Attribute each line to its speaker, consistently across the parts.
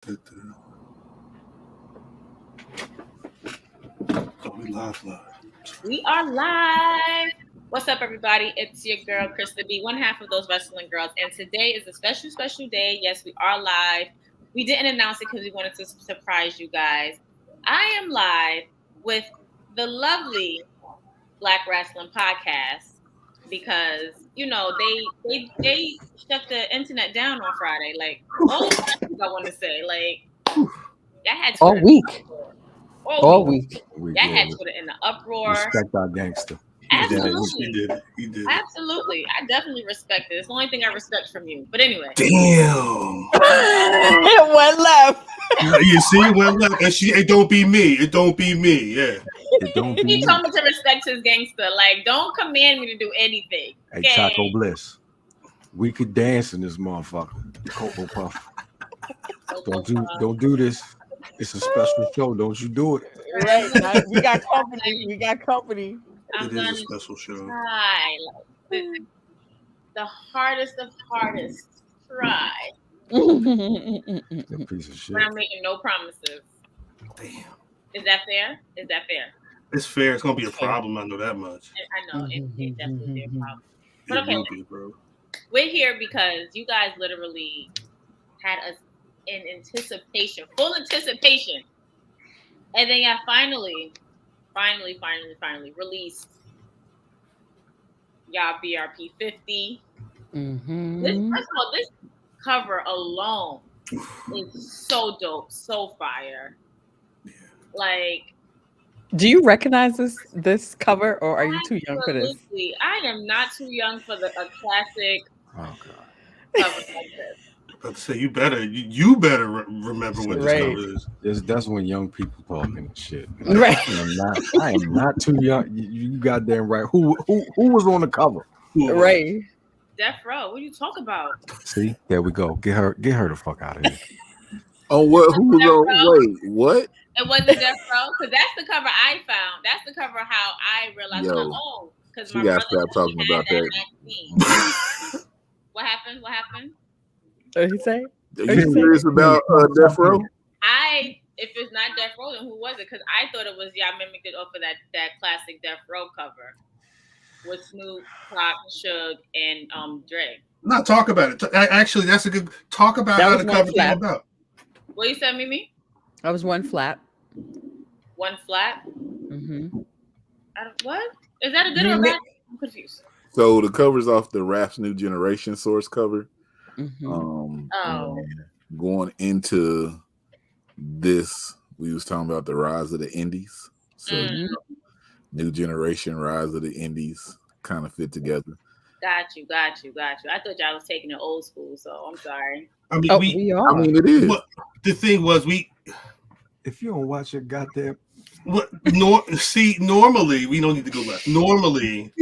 Speaker 1: Oh, we live.
Speaker 2: We are live. What's up, everybody? It's your girl, Krista B, one half of those wrestling girls. And today is a special, special day. Yes, we are live. We didn't announce it because we wanted to surprise you guys. I am live with the lovely Black Rasslin podcast because, you know, they shut the internet down on Friday. Like, all the things I want to say. Like, that had Twitter
Speaker 3: all week.
Speaker 2: all week. That had Twitter in the uproar.
Speaker 3: Respect our gangster.
Speaker 2: Absolutely.
Speaker 1: He did.
Speaker 2: Absolutely. I definitely respect it. It's the only thing I respect from you. But anyway.
Speaker 1: Damn.
Speaker 3: One left.
Speaker 1: You see, one left. And it don't be me. It don't be me. Yeah.
Speaker 3: It don't be
Speaker 2: He told me to respect his gangster. Like, don't command me to do anything.
Speaker 3: Okay? Hey, Choco Bliss. We could dance in this motherfucker. Cocoa Puff. Don't do this. It's a special show. Don't you do it.
Speaker 4: Right. We got company. We got company.
Speaker 1: It is a special show.
Speaker 2: Try. The hardest of hardest. Try.
Speaker 3: That piece of shit.
Speaker 2: I'm making no promises.
Speaker 1: Damn.
Speaker 2: Is that fair? Is that fair?
Speaker 1: It's fair. It's gonna be a problem. I know that much.
Speaker 2: I know it definitely be a problem. But
Speaker 1: It
Speaker 2: okay,
Speaker 1: will be, bro.
Speaker 2: we're here because you guys literally had us in anticipation, full anticipation, and then y'all finally released y'all BRP 50. This, first of all, this cover alone is so dope, so fire.
Speaker 1: Yeah.
Speaker 2: Like,
Speaker 4: do you recognize this cover, or are you too young for this?
Speaker 2: Absolutely. I am not too young for a classic cover like this.
Speaker 1: About to say you better remember what this cover is.
Speaker 3: That's when young people talking and shit.
Speaker 4: Right.
Speaker 3: I am not too young. You goddamn right. Who was on the cover?
Speaker 4: Right.
Speaker 2: Death Row. What are you talking about?
Speaker 3: See, there we go. Get her the fuck out of here.
Speaker 5: Oh, what? Who was on? Wait, what?
Speaker 2: It wasn't Death Row, because that's the cover I found. That's the cover how I realized. Because
Speaker 5: you gotta stop talking about
Speaker 2: that. What happened?
Speaker 4: What did he say?
Speaker 5: Are you serious about Death Row?
Speaker 2: If it's not Death Row, then who was it? Because I thought it was y'all mimicked it off of that classic Death Row cover with Snoop, Pac, Suge, and Dre.
Speaker 1: Not talk about it. Actually, that's a good talk about how the cover came about.
Speaker 2: What you said, Mimi?
Speaker 4: I was one flat.
Speaker 2: One flat?
Speaker 4: Mm-hmm.
Speaker 2: What? Is that a good or bad? I'm confused.
Speaker 5: So the cover's off the Rap's New Generation source cover.
Speaker 4: Mm-hmm.
Speaker 5: Going into this, we was talking about the rise of the indies. So New Generation, rise of the indies kind of fit together.
Speaker 2: Got you. I thought y'all was taking it old school, so I'm sorry.
Speaker 1: I mean,
Speaker 4: we are.
Speaker 5: I mean, it is.
Speaker 1: The thing was,
Speaker 3: if you don't watch it, goddamn.
Speaker 1: Normally we don't need to go left. Normally,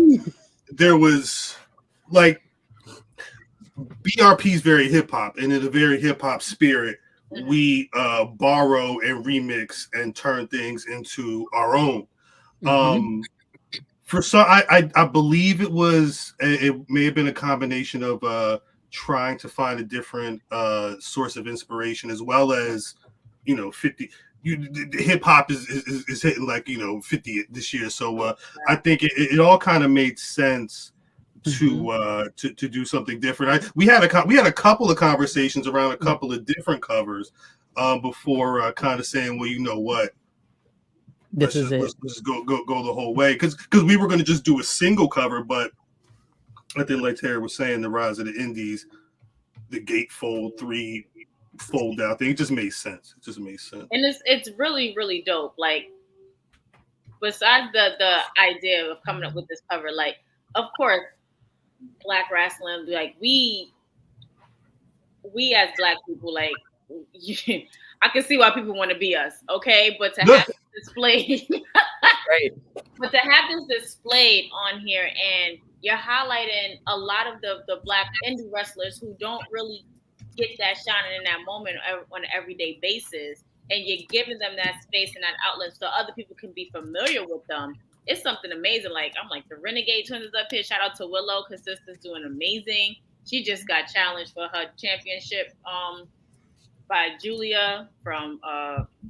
Speaker 1: there was like BRP's very hip hop, and in a very hip hop spirit, we borrow and remix and turn things into our own. For some, I believe it may have been a combination of trying to find a different source of inspiration, as well as 50. Hip hop is hitting like 50 this year, so I think it all kind of made sense to do something different. We had a couple of conversations around a couple of different covers before kind of saying, well, you know what. Let's go the whole way, because we were going to just do a single cover, but I think like Terry was saying, the rise of the indies, the gatefold 3 fold out thing, it just made sense. And
Speaker 2: it's really, really dope. Like, besides the idea of coming up with this cover, like, of course, Black Rasslin, like we as Black people, like, I can see why people want to be us, okay? But to have this displayed,
Speaker 4: right?
Speaker 2: But to have this displayed on here, and you're highlighting a lot of the Black indie wrestlers who don't really get that shining in that moment on an everyday basis, and you're giving them that space and that outlet so other people can be familiar with them. It's something amazing. Like, I'm like, the Renegade Twins is up here. Shout out to Willow, because sister's doing amazing. She just got challenged for her championship by Julia from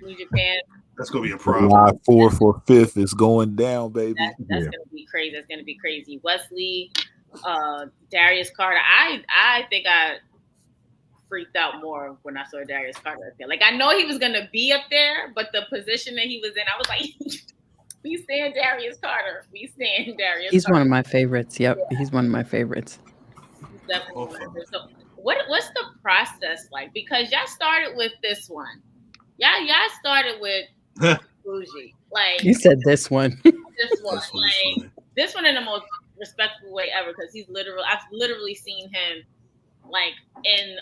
Speaker 2: New Japan.
Speaker 1: That's gonna be a problem.
Speaker 5: July 4th or 5th is going down, baby.
Speaker 2: That's gonna be crazy. That's gonna be crazy. Wesley, Darius Carter. I think I freaked out more when I saw Darius Carter up there. Like I know he was gonna be up there, but the position that he was in, I was like, we stand Darius Carter. We stand Darius.
Speaker 4: He's
Speaker 2: Carter.
Speaker 4: one of my favorites. Yep, he's one of my favorites.
Speaker 2: Definitely. So what's the process like? Because y'all started with this one. Y'all started with Bougie. Like
Speaker 4: You said this one.
Speaker 2: this one. Like this one in the most respectful way ever, because I've literally seen him like in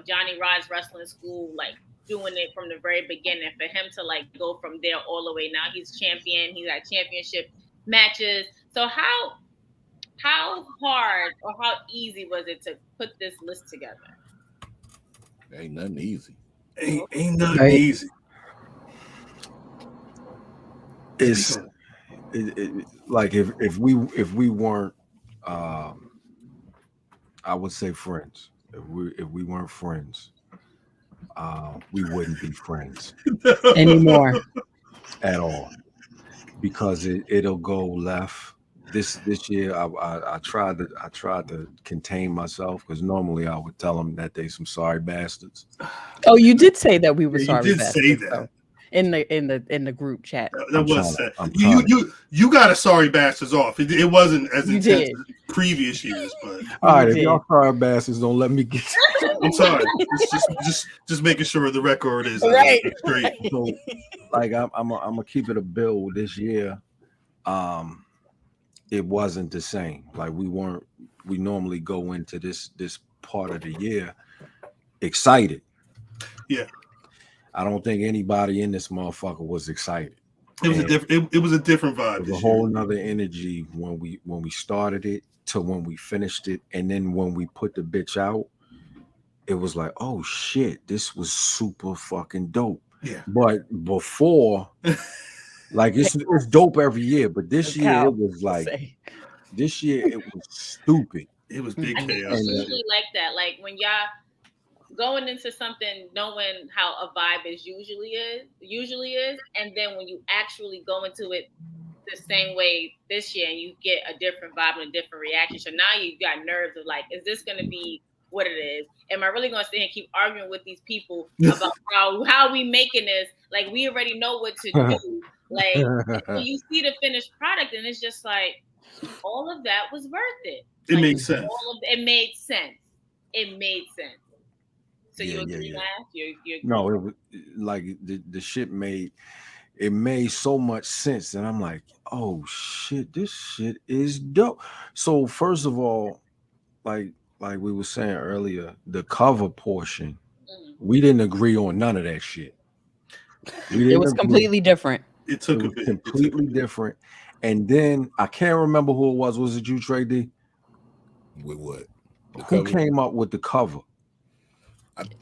Speaker 2: Johnny Rod's wrestling school, like doing it from the very beginning. For him to like go from there all the way now, he's champion. He's at championship matches. So how hard or how easy was it to put this list together?
Speaker 5: Ain't nothing easy.
Speaker 1: Ain't nothing easy.
Speaker 3: It's like if we weren't, I would say friends. If we weren't friends, we wouldn't be friends
Speaker 4: Anymore
Speaker 3: at all, because it'll go left. This year, I tried to contain myself, because normally I would tell them that they some sorry bastards.
Speaker 4: Oh, you did say that we were sorry.
Speaker 1: You did say that.
Speaker 4: So, in the group chat.
Speaker 1: That was sad. You got a sorry bastards off. It wasn't as intense as previous years, but
Speaker 3: all right, if y'all sorry bastards don't let me get.
Speaker 1: I'm sorry. It's just making sure the record is
Speaker 4: right.
Speaker 1: straight.
Speaker 3: So, like I'm gonna keep it a bill this year. It wasn't the same. Like we normally go into this part of the year excited.
Speaker 1: Yeah.
Speaker 3: I don't think anybody in this motherfucker was excited.
Speaker 1: It was it was a different vibe.
Speaker 3: It was a whole nother energy when we started it to when we finished it, and then when we put the bitch out, it was like, oh shit, this was super fucking dope.
Speaker 1: Yeah.
Speaker 3: But before, like it's dope every year, but this year it was like this year it was stupid.
Speaker 1: It was big chaos.
Speaker 2: It's usually like that. Like when y'all going into something knowing how a vibe usually is, and then when you actually go into it the same way this year and you get a different vibe and a different reaction. So now you got nerves of like, is this going to be what it is? Am I really going to sit here and keep arguing with these people about how we making this? Like we already know what to do. Like you see the finished product and it's just like all of that was worth it.
Speaker 1: It
Speaker 2: like,
Speaker 1: made sense.
Speaker 2: It made sense. It made sense. So you agree, Matt? You agree?
Speaker 3: No, it was like the shit made so much sense, and I'm like, oh shit, this shit is dope. So first of all, like we were saying earlier, the cover portion, we didn't agree on none of that shit.
Speaker 4: It was completely different.
Speaker 1: It took a bit.
Speaker 3: Completely different. And then I can't remember who it was. Was it you, Trey D?
Speaker 5: With what?
Speaker 3: Who came up with the cover?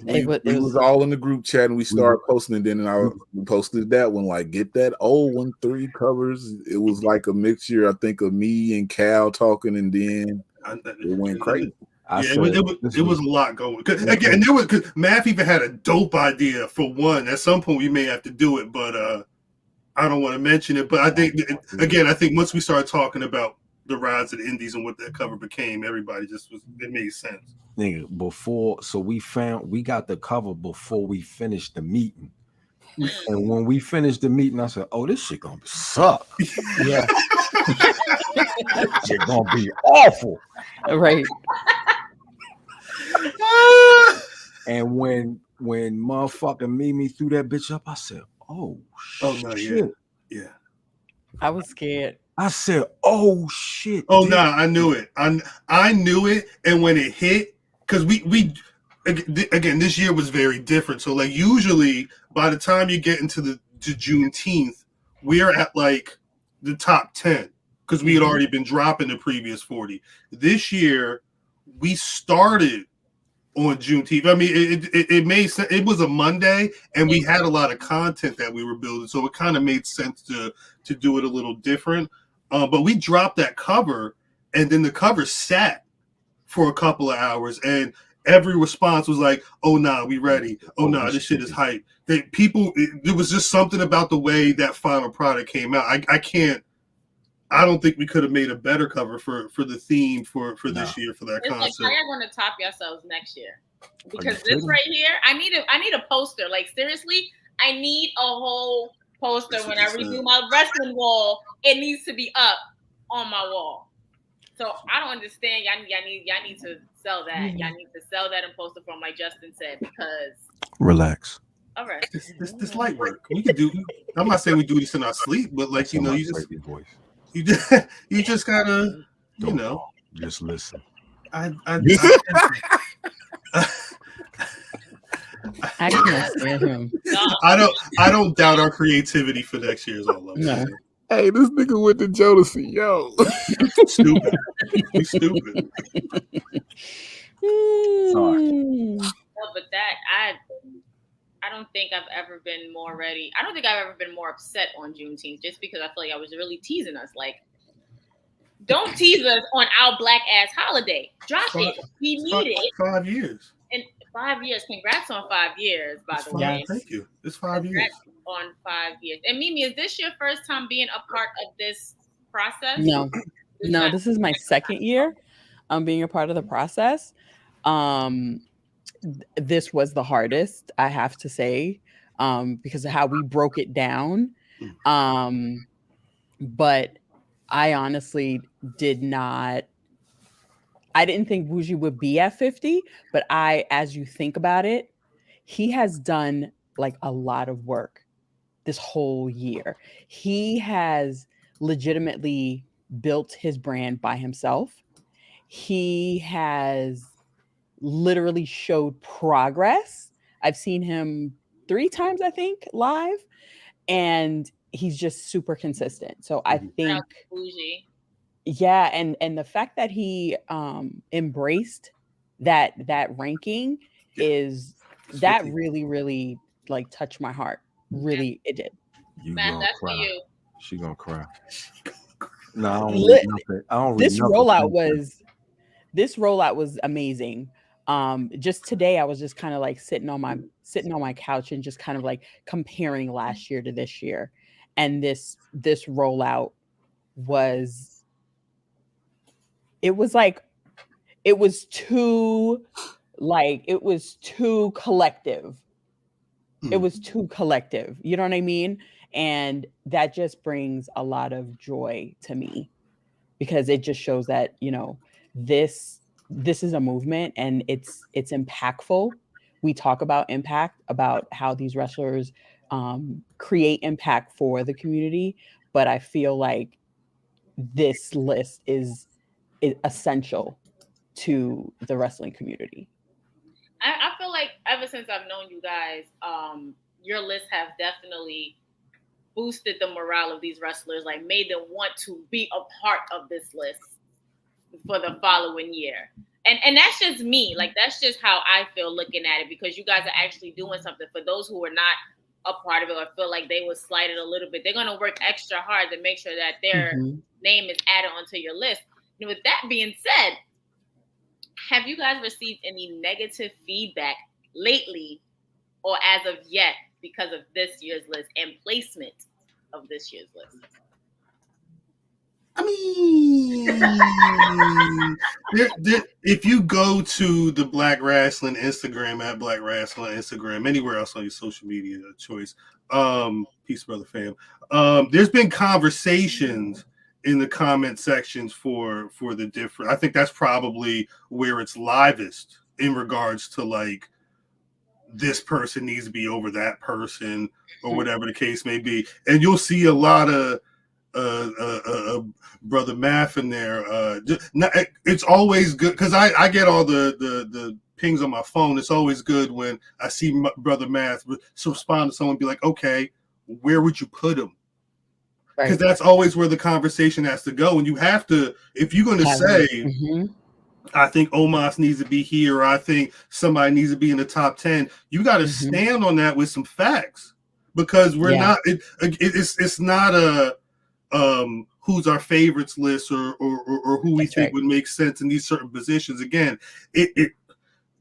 Speaker 5: We was all in the group chat and we started posting it. Then I posted that one, like, get that old one, 3 covers. It was like a mixture, I think, of me and Khal talking, and then it went crazy.
Speaker 1: It was a lot going. Again, because Matth even had a dope idea for one. At some point, we may have to do it, but I don't want to mention it. But I think once we started talking about the rise of the indies and what that cover became, everybody it made sense.
Speaker 3: Nigga, we got the cover before we finished the meeting. And when we finished the meeting, I said, oh, this shit gonna suck. Yeah. This shit gonna be awful.
Speaker 4: Right.
Speaker 3: And when motherfucking Mimi threw that bitch up, I said, oh shit.
Speaker 1: Yeah.
Speaker 4: I was scared.
Speaker 3: I said, oh shit.
Speaker 1: Oh no, I knew it. I knew it, and when it hit, because we again, this year was very different. So like usually by the time you get into the Juneteenth, we're at like the top 10 because we had already been dropping the previous 40. This year we started on Juneteenth. I mean, it made sense. It was a Monday, and we had a lot of content that we were building, so it kind of made sense to do it a little different. But we dropped that cover, and then the cover sat for a couple of hours, and every response was like, "Oh nah, we ready. Oh nah, this shit is hype." There was just something about the way that final product came out. I don't think we could have made a better cover for the theme for this year for that
Speaker 2: it's
Speaker 1: concept.
Speaker 2: Like, how y'all going to top yourselves next year? Because this right here, I need a poster. Like, seriously, I need a whole poster. When I redo my wrestling wall, it needs to be up on my wall. So I don't understand. Y'all need to sell that. Y'all need to sell that and post it from, like Justin said, because
Speaker 3: relax.
Speaker 2: All right.
Speaker 1: This light work. We could do. I'm not saying we do this in our sleep, but like you just gotta
Speaker 3: just listen.
Speaker 4: I can't stand him.
Speaker 1: I don't doubt our creativity for next year. Is all I'm saying.
Speaker 5: Hey, this nigga went to Jodeci, yo.
Speaker 1: Stupid. He's stupid.
Speaker 2: Sorry. No, but I don't think I've ever been more ready. I don't think I've ever been more upset on Juneteenth, just because I feel like I was really teasing us. Like, don't tease us on our black ass holiday. Drop it. We need it.
Speaker 1: 5 years.
Speaker 2: And 5 years. Congrats on 5 years, by the way.
Speaker 1: Thank you. It's 5 years.
Speaker 2: On 5 years. And Mimi, is this your first time being a part of this process?
Speaker 4: No, this is my second year being a part of the process. This was the hardest, I have to say, because of how we broke it down. But I honestly I didn't think Bougie would be at 50, but as you think about it, he has done like a lot of work this whole year. He has legitimately built his brand by himself. He has literally showed progress. I've seen him 3 times, I think, live, and he's just super consistent. So I think, yeah, and the fact that he embraced that ranking is that really, really like touched my heart. Really, it did.
Speaker 2: Matt, that's for you.
Speaker 3: She gonna cry. No, I don't read nothing. I don't read
Speaker 4: this
Speaker 3: nothing.
Speaker 4: rollout was amazing. Just today I was just kind of like sitting on my couch and just kind of like comparing last year to this year, and this rollout was too collective. It was too collective, you know what I mean? And that just brings a lot of joy to me, because it just shows that, this is a movement and it's impactful. We talk about impact, about how these wrestlers create impact for the community, but I feel like this list is essential to the wrestling community.
Speaker 2: I feel like ever since I've known you guys, your lists have definitely boosted the morale of these wrestlers, like made them want to be a part of this list for the following year. And that's just me. Like, that's just how I feel looking at it, because you guys are actually doing something. For those who are not a part of it or feel like they were slighted a little bit, they're going to work extra hard to make sure that their name is added onto your list. And with that being said, have you guys received any negative feedback lately or as of yet because of this year's list and placement of this year's list?
Speaker 1: I mean, if you go to the Black Rasslin Instagram, at Black Rasslin Instagram, anywhere else on your social media choice, peace, brother fam. There's been conversations in the comment sections for the different. I think that's probably where it's livest in regards to like this person needs to be over that person or whatever the case may be, and you'll see a lot of brother Matth in there. It's always good because I get all the pings on my phone. It's always good when I see brother Matth respond to someone and be like, okay, where would you put him? Because that's always where the conversation has to go. And you have to, if you're going to say, I think Omos needs to be here, or I think somebody needs to be in the top 10, you got to stand on that with some facts, because we're not, it's not a, who's our favorites list or who we think would make sense in these certain positions. Again,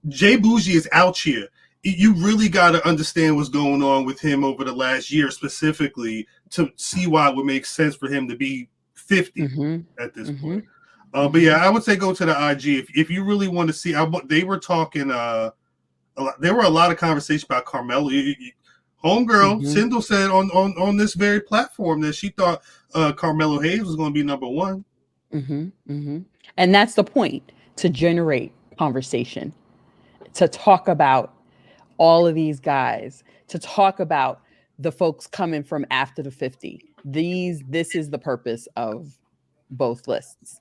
Speaker 1: Jay Bougie is out here. You really got to understand what's going on with him over the last year specifically to see why it would make sense for him to be 50 at this point. But yeah, I would say go to the IG if you really want to see. They were talking. There were a lot of conversations about Carmelo. Homegirl Sindel said on this very platform that she thought Carmelo Hayes was going to be number one.
Speaker 4: And that's the point, to generate conversation, to talk about all of these guys, to talk about the folks coming from after the 50. This is the purpose of both lists.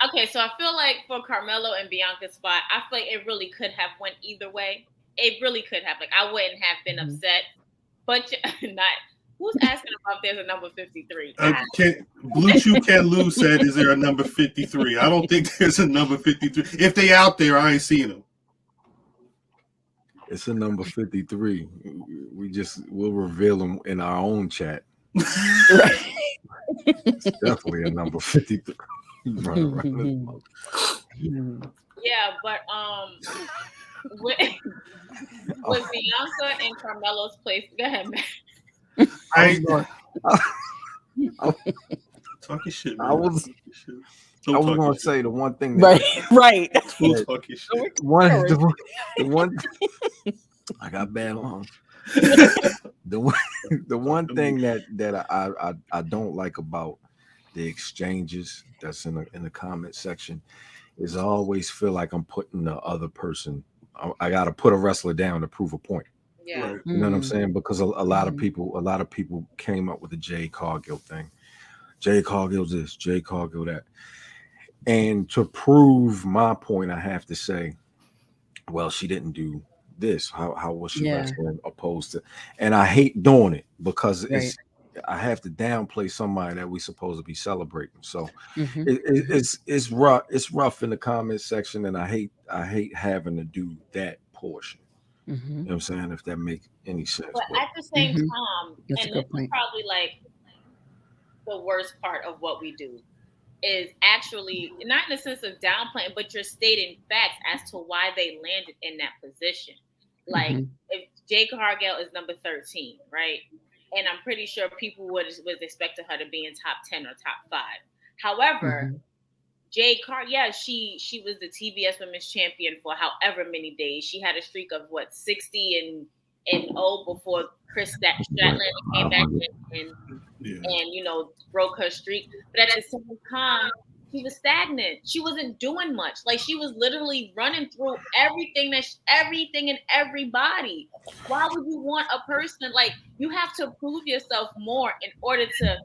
Speaker 2: Okay, so I feel like for Carmelo and Bianca's spot, I feel like it really could have went either way. It really could have. Like, I wouldn't have been upset, but not. Who's asking about if there's a number 53?
Speaker 1: Blue Chew Can Lose said, "Is there a number 53?" I don't think there's a number 53. If they out there, I ain't seen them.
Speaker 3: It's a number 53. We'll reveal them in our own chat.
Speaker 4: Right.
Speaker 3: It's definitely a number 53.
Speaker 2: Yeah, but with Bianca and Carmelo's place, go ahead, man.
Speaker 1: Talking shit. Man.
Speaker 3: I was going to say the one thing.
Speaker 4: Right.
Speaker 3: The one. I got bad lungs. The one thing that I don't like about the exchanges that's in the comment section is I always feel like I'm putting the other person. I got to put a wrestler down to prove a point.
Speaker 2: Yeah,
Speaker 3: you know what I'm saying? Because a lot of people came up with the Jade Cargill thing. Jade Cargill's this, Jade Cargill that. And to prove my point, I have to say, well, she didn't do this. How was she wrestling opposed to? And I hate doing it because I have to downplay somebody that we supposed to be celebrating. So it's rough. It's rough in the comment section, and I hate having to do that portion. You know what I'm saying? If that makes any sense.
Speaker 2: But at the same time, and this is probably like the worst part of what we do, is actually not in the sense of downplaying, but you're stating facts as to why they landed in that position. Like if Jade Cargill is number 13, right? And I'm pretty sure people would expect her to be in top 10 or top 5. However, Jade Cargill, she was the TBS Women's Champion for however many days. She had a streak of 60 and 0 before Chris Stratland came back and broke her streak. But at the same time, she was stagnant. She wasn't doing much. Like, she was literally running through everything and everybody. Why would you want a person like you have to prove yourself more in order to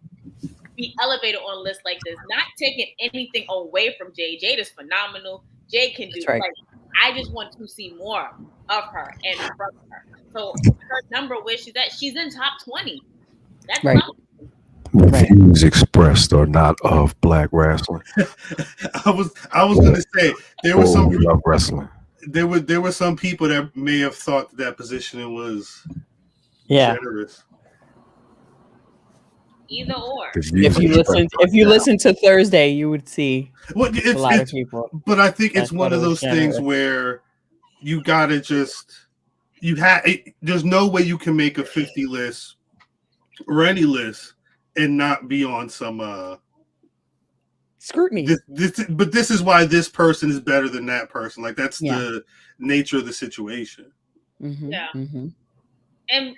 Speaker 2: be elevated on lists like this? Not taking anything away from Jade. Jade is phenomenal. Jade can do like I just want to see more of her and from her. So her number where she's in top 20. That's
Speaker 3: right. The views expressed are not of Black Rasslin.
Speaker 1: I was going to say there was some
Speaker 3: We Luv Wrestling.
Speaker 1: There were some people that may have thought that positioning was generous.
Speaker 2: Either or.
Speaker 4: If you listen to Thursday, you would see a lot of people.
Speaker 1: But I think it's one of those things where you gotta there's no way you can make a 50 list or any list and not be on some
Speaker 4: scrutiny.
Speaker 1: But this is why this person is better than that person. Like that's the nature of the situation.
Speaker 2: And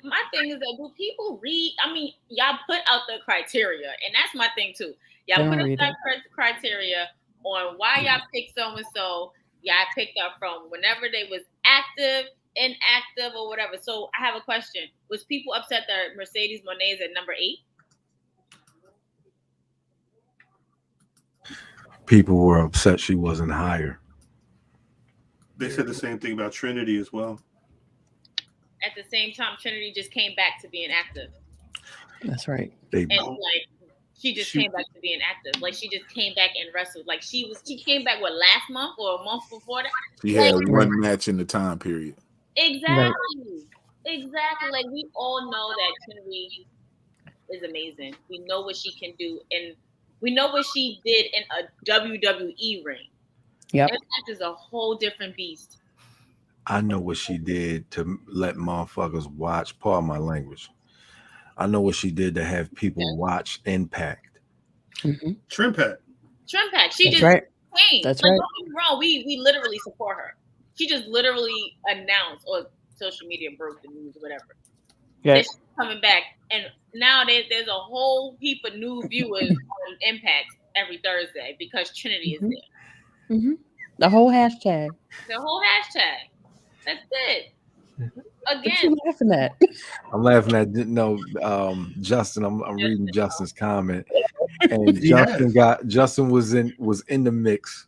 Speaker 2: my thing is that do people read? I mean, y'all put out the criteria, and that's my thing too. Y'all put out the criteria on why y'all picked so and so. Y'all picked up from whenever they was active, inactive, or whatever. So I have a question: was people upset that Mercedes Moné is at number 8?
Speaker 3: People were upset she wasn't higher.
Speaker 1: They said the same thing about Trinity as well.
Speaker 2: At the same time, Trinity just came back to being active.
Speaker 4: That's right.
Speaker 2: She just came back to being active. Like she just came back and wrestled. Like she came back last month or a month before that.
Speaker 5: She had one match in the time period.
Speaker 2: Exactly. Like we all know that Trinity is amazing. We know what she can do, and We know what she did in a WWE ring.
Speaker 4: Yep.
Speaker 2: That is a whole different beast.
Speaker 3: I know what she did to let motherfuckers watch. Pardon my language. I know what she did to have people watch Impact.
Speaker 4: Mm-hmm.
Speaker 1: Trim Pack.
Speaker 2: She
Speaker 4: That's
Speaker 2: just
Speaker 4: right.
Speaker 2: queen.
Speaker 4: That's
Speaker 2: like,
Speaker 4: right.
Speaker 2: Don't get me wrong. We literally support her. She just literally announced, or social media broke the news, or whatever.
Speaker 4: Yeah.
Speaker 2: That she's coming back, and now there's a whole heap of new viewers on Impact every Thursday because Trinity is there.
Speaker 4: Mm-hmm. The whole hashtag.
Speaker 2: The whole hashtag. That's it.
Speaker 4: What
Speaker 2: Again,
Speaker 4: you laughing at?
Speaker 3: I'm laughing at Justin. I'm reading Justin's comment, and Justin was in the mix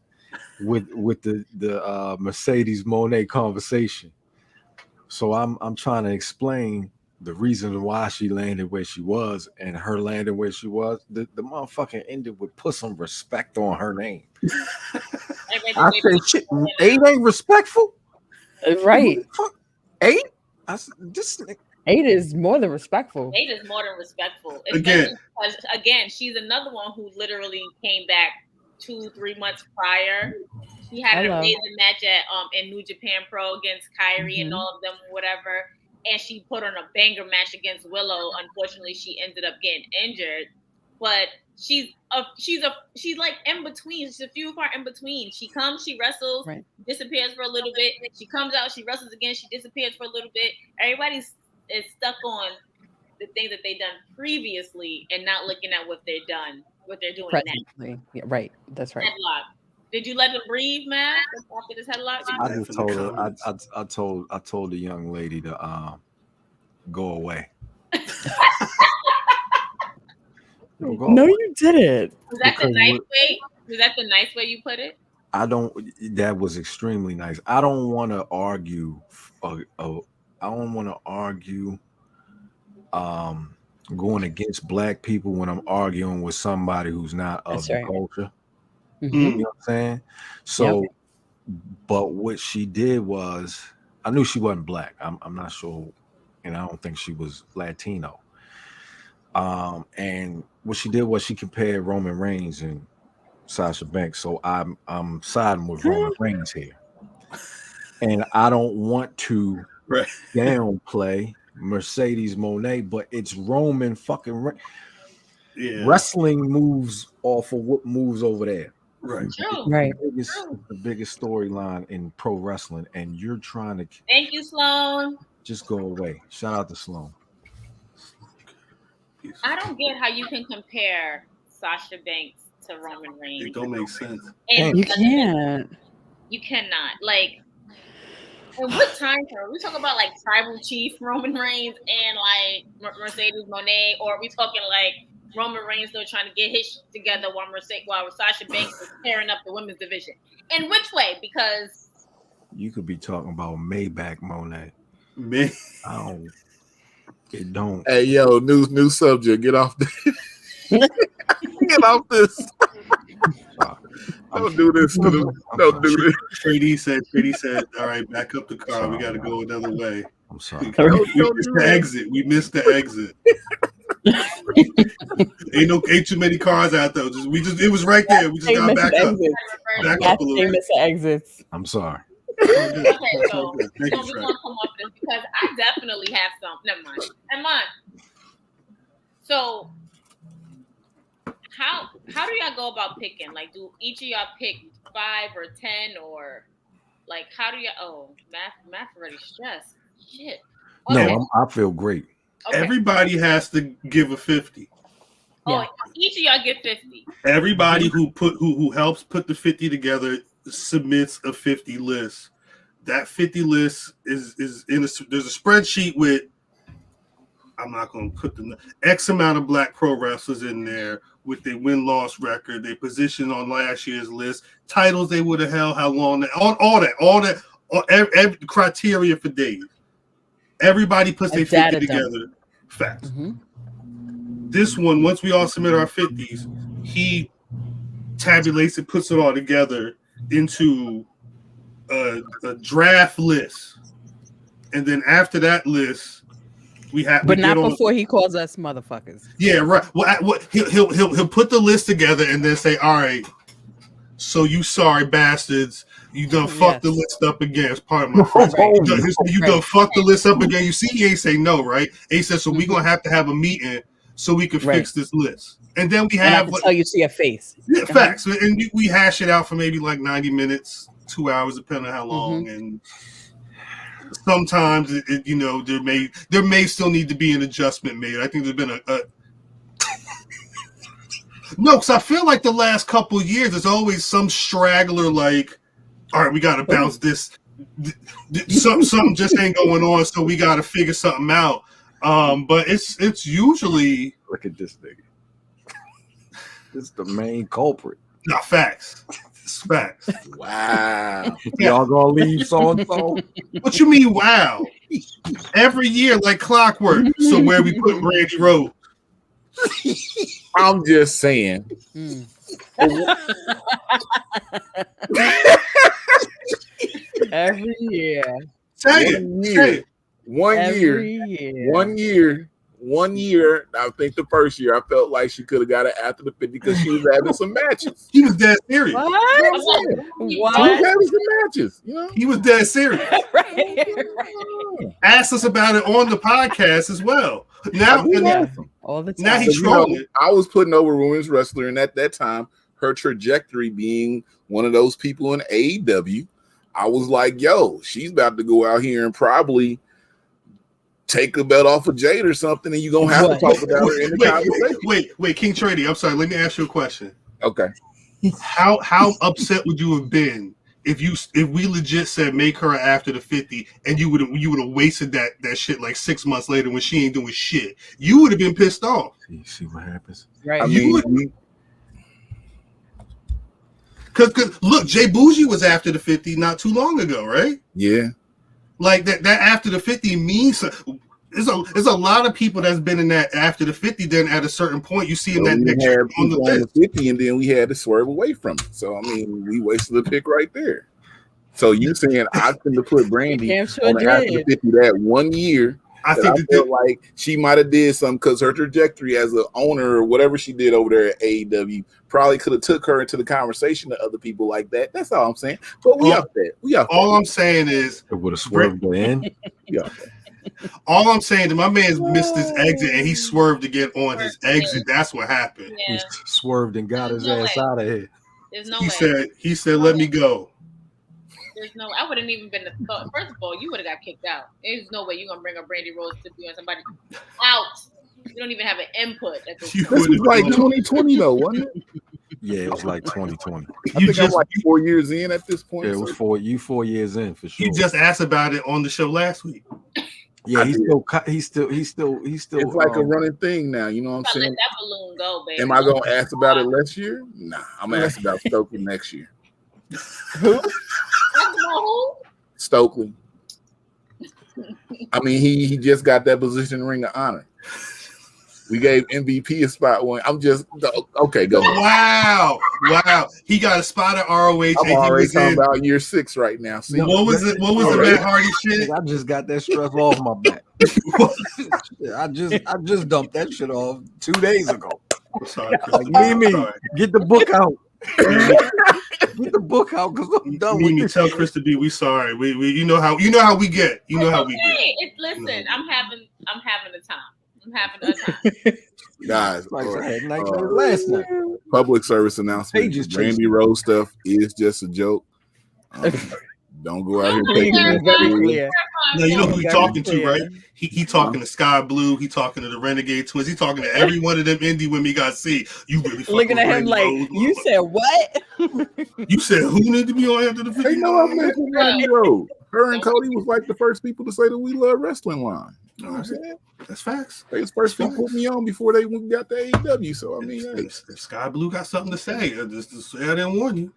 Speaker 3: with the Mercedes Monet conversation. So I'm trying to explain the reason why she landed where she was, and her landing where she was. The motherfucking ended with put some respect on her name. I said, shit, 8 ain't respectful,
Speaker 4: Right?
Speaker 3: 8. I said, this
Speaker 4: 8 is more than respectful.
Speaker 2: 8 is more than respectful.
Speaker 1: Again,
Speaker 2: she's another one who literally came back 2-3 months prior. She had an amazing match in New Japan Pro against Kyrie and all of them, whatever. And she put on a banger match against Willow. Unfortunately, she ended up getting injured. But she's like in between. She's a few far in between. She comes, she wrestles, disappears for a little bit. She comes out, she wrestles again, she disappears for a little bit. Everybody is stuck on the things that they've done previously and not looking at what they're doing
Speaker 4: presently.
Speaker 2: now.
Speaker 4: Yeah, right. That's right.
Speaker 2: Headlock. Did you let them breathe, Matt? After this headlock?
Speaker 3: I just told her. I told the young lady to go away.
Speaker 4: No, you didn't.
Speaker 2: Was that the nice way? Was that the nice way you put it?
Speaker 3: That was extremely nice. I don't want to argue. I don't want to argue. Going against black people when I'm arguing with somebody who's not of the culture.
Speaker 4: Mm-hmm.
Speaker 3: You know what I'm saying? So, but what she did was, I knew she wasn't black. I'm not sure, and I don't think she was Latino. And what she did was she compared Roman Reigns and Sasha Banks. So I'm siding with Roman Reigns here, and I don't want to downplay Mercedes Monet, but it's Roman fucking wrestling moves off of what moves over there.
Speaker 1: Right.
Speaker 3: The biggest storyline in pro wrestling, and you're trying to.
Speaker 2: Thank you, Sloan.
Speaker 3: Just go away. Shout out to Sloan.
Speaker 2: I don't get how you can compare Sasha Banks to Roman Reigns.
Speaker 1: It don't make sense.
Speaker 4: And you can't.
Speaker 2: You cannot. Like, in what time frame? We talking about like tribal chief Roman Reigns and like Mercedes Monet, or are we talking like Roman Reigns still trying to get his shit together while Sasha Banks is tearing up the women's division? In which way? Because
Speaker 3: you could be talking about Maybach Monet. It don't.
Speaker 5: Hey, yo, new subject. Get off this. Get off this. Don't do this. Don't do this.
Speaker 1: Trady said, all right, back up the car. We got to go another way.
Speaker 3: I'm sorry.
Speaker 1: We missed the exit. Ain't too many cars out there. It was right there. We just got back up. Back up a little bit.
Speaker 4: Exits.
Speaker 3: I'm sorry.
Speaker 2: Okay, so we're gonna come off this because I definitely have some. Never mind. So how do y'all go about picking? Like, do each of y'all pick 5 or 10, or like how do y'all? Oh, math already stressed. Shit. Okay.
Speaker 3: No, I feel great.
Speaker 1: Okay. Everybody has to give a 50.
Speaker 2: Oh, each of y'all get 50.
Speaker 1: Everybody who helps put the 50 together submits a 50 list. That 50 list is in there's a spreadsheet with, I'm not going to put the X amount of black pro wrestlers in there with their win-loss record, their position on last year's list, titles they would have held, how long, every criteria for Dave. Everybody puts their 50 together. Facts. Mm-hmm. This one, once we all submit our 50s, he tabulates it, puts it all together into a draft list. And then after that list,
Speaker 4: but not before he calls us motherfuckers.
Speaker 1: Yeah, right. Well, he'll put the list together and then say, "All right, so you sorry bastards, you done fuck the list up again." As part of my friends, you done fuck the list up again. You see, he ain't say no, right? He said, "So we gonna have to have a meeting so we can fix this list." And then we have
Speaker 4: tell you to your face.
Speaker 1: Yeah, facts, and we hash it out for maybe like 90 minutes, 2 hours, depending on how long. And sometimes there may still need to be an adjustment made. I think there's been a no, because I feel like the last couple of years there's always some straggler like, all right, we got to bounce this. Something just ain't going on, so we got to figure something out. But it's usually,
Speaker 3: look at this nigga. This is the main culprit.
Speaker 1: Not facts. It's facts.
Speaker 5: Wow.
Speaker 3: Y'all gonna leave so and so?
Speaker 1: What you mean? Wow. Every year like clockwork. So where we put Brandy Rose?
Speaker 5: I'm just saying.
Speaker 4: Every year.
Speaker 1: Say it.
Speaker 5: One year, I think the first year I felt like she could have got it after the 50 because she was having some matches.
Speaker 1: He was dead serious.
Speaker 4: What?
Speaker 5: He was having some matches, you know?
Speaker 1: He was dead serious.
Speaker 4: right.
Speaker 1: Asked us about it on the podcast as well. Now,
Speaker 4: all the time.
Speaker 1: Now he's trolling.
Speaker 5: I was putting over women's wrestler, and at that time, her trajectory being one of those people in AEW, I was like, yo, she's about to go out here and probably take the belt off of Jade or something, and you're going to have to talk about her in the conversation.
Speaker 1: Wait, King Trady, I'm sorry. Let me ask you a question.
Speaker 5: Okay.
Speaker 1: How upset would you have been if we legit said make her after the 50 and you would have wasted that shit like 6 months later when she ain't doing shit? You would have been pissed off.
Speaker 3: See what happens.
Speaker 4: Right.
Speaker 5: I mean,
Speaker 1: Because look, Jay Bougie was after the 50 not too long ago, right?
Speaker 5: Yeah.
Speaker 1: Like that after the 50 means there's a lot of people that's been in that after the 50. Then at a certain point, you see them that next year on the list.
Speaker 5: 50, and then we had to swerve away from it. So I mean, we wasted the pick right there. So you saying I couldn't have put Brandy on the after the 50 that 1 year? I felt like she might have did something because her trajectory as an owner or whatever she did over there at AEW probably could have took her into the conversation to other people like that. That's all I'm saying. But we out there.
Speaker 1: All I'm saying is
Speaker 3: it would have swerved in.
Speaker 5: Yeah.
Speaker 1: All I'm saying is my man's missed his exit and he swerved to get on his exit. That's what happened.
Speaker 3: Yeah. He swerved and got his ass out of here.
Speaker 2: There's no
Speaker 1: way. He said, let me go.
Speaker 2: There's no, I wouldn't even been the thought. First of all, you would have got kicked out. There's no way you're gonna bring a Brandy Rose to be on somebody out. You don't even have an input.
Speaker 5: This was like 2020 though, wasn't it?
Speaker 3: Yeah, it was like 2020.
Speaker 5: I think I'm like 4 years in at this point.
Speaker 3: Yeah, it was 4 years in for sure.
Speaker 1: He just asked about it on the show last week.
Speaker 3: Yeah, he's still. It's
Speaker 5: like a running thing now. You know what I'm saying?
Speaker 2: Let that balloon go, baby.
Speaker 5: Am I gonna ask about it next year? Nah, I'm gonna ask about Stokely next year.
Speaker 2: Who?
Speaker 5: Stokely. I mean, he just got that position in Ring of Honor. We gave MVP a spot one. I'm just okay. Go ahead.
Speaker 1: Wow. He got a spot at ROH.
Speaker 5: I'm already talking about year 6 right now. See,
Speaker 1: what was it? What was the Matt Hardy shit?
Speaker 3: I just got that stress off my back. I just dumped that shit off 2 days ago.
Speaker 1: I'm sorry,
Speaker 3: like, get the book out. Get the book out because I'm done with this.
Speaker 1: Tell Krista B we sorry. We you know how we get. You know how we get.
Speaker 2: Listen, I'm having a time. I'm having a time.
Speaker 5: Guys,
Speaker 3: last night.
Speaker 5: Public service announcement. Brandy Rose stuff is just a joke. Don't go out here taking that.
Speaker 1: No, you know who he's talking to, right? He talking to Sky Blue. He talking to the Renegade Twins. He talking to every one of them indie women he got to see. You really
Speaker 4: looking at him like, you said what?
Speaker 1: You said who need to be on after the 50?
Speaker 5: They know I mentioned Brandy Rose. Her and Cody was like the first people to say the We Luv Wrestling line. You know what I'm saying?
Speaker 1: That's facts.
Speaker 5: They was first people put me on before they got the AEW. So I mean,
Speaker 1: if Sky Blue got something to say, just say I didn't warn you.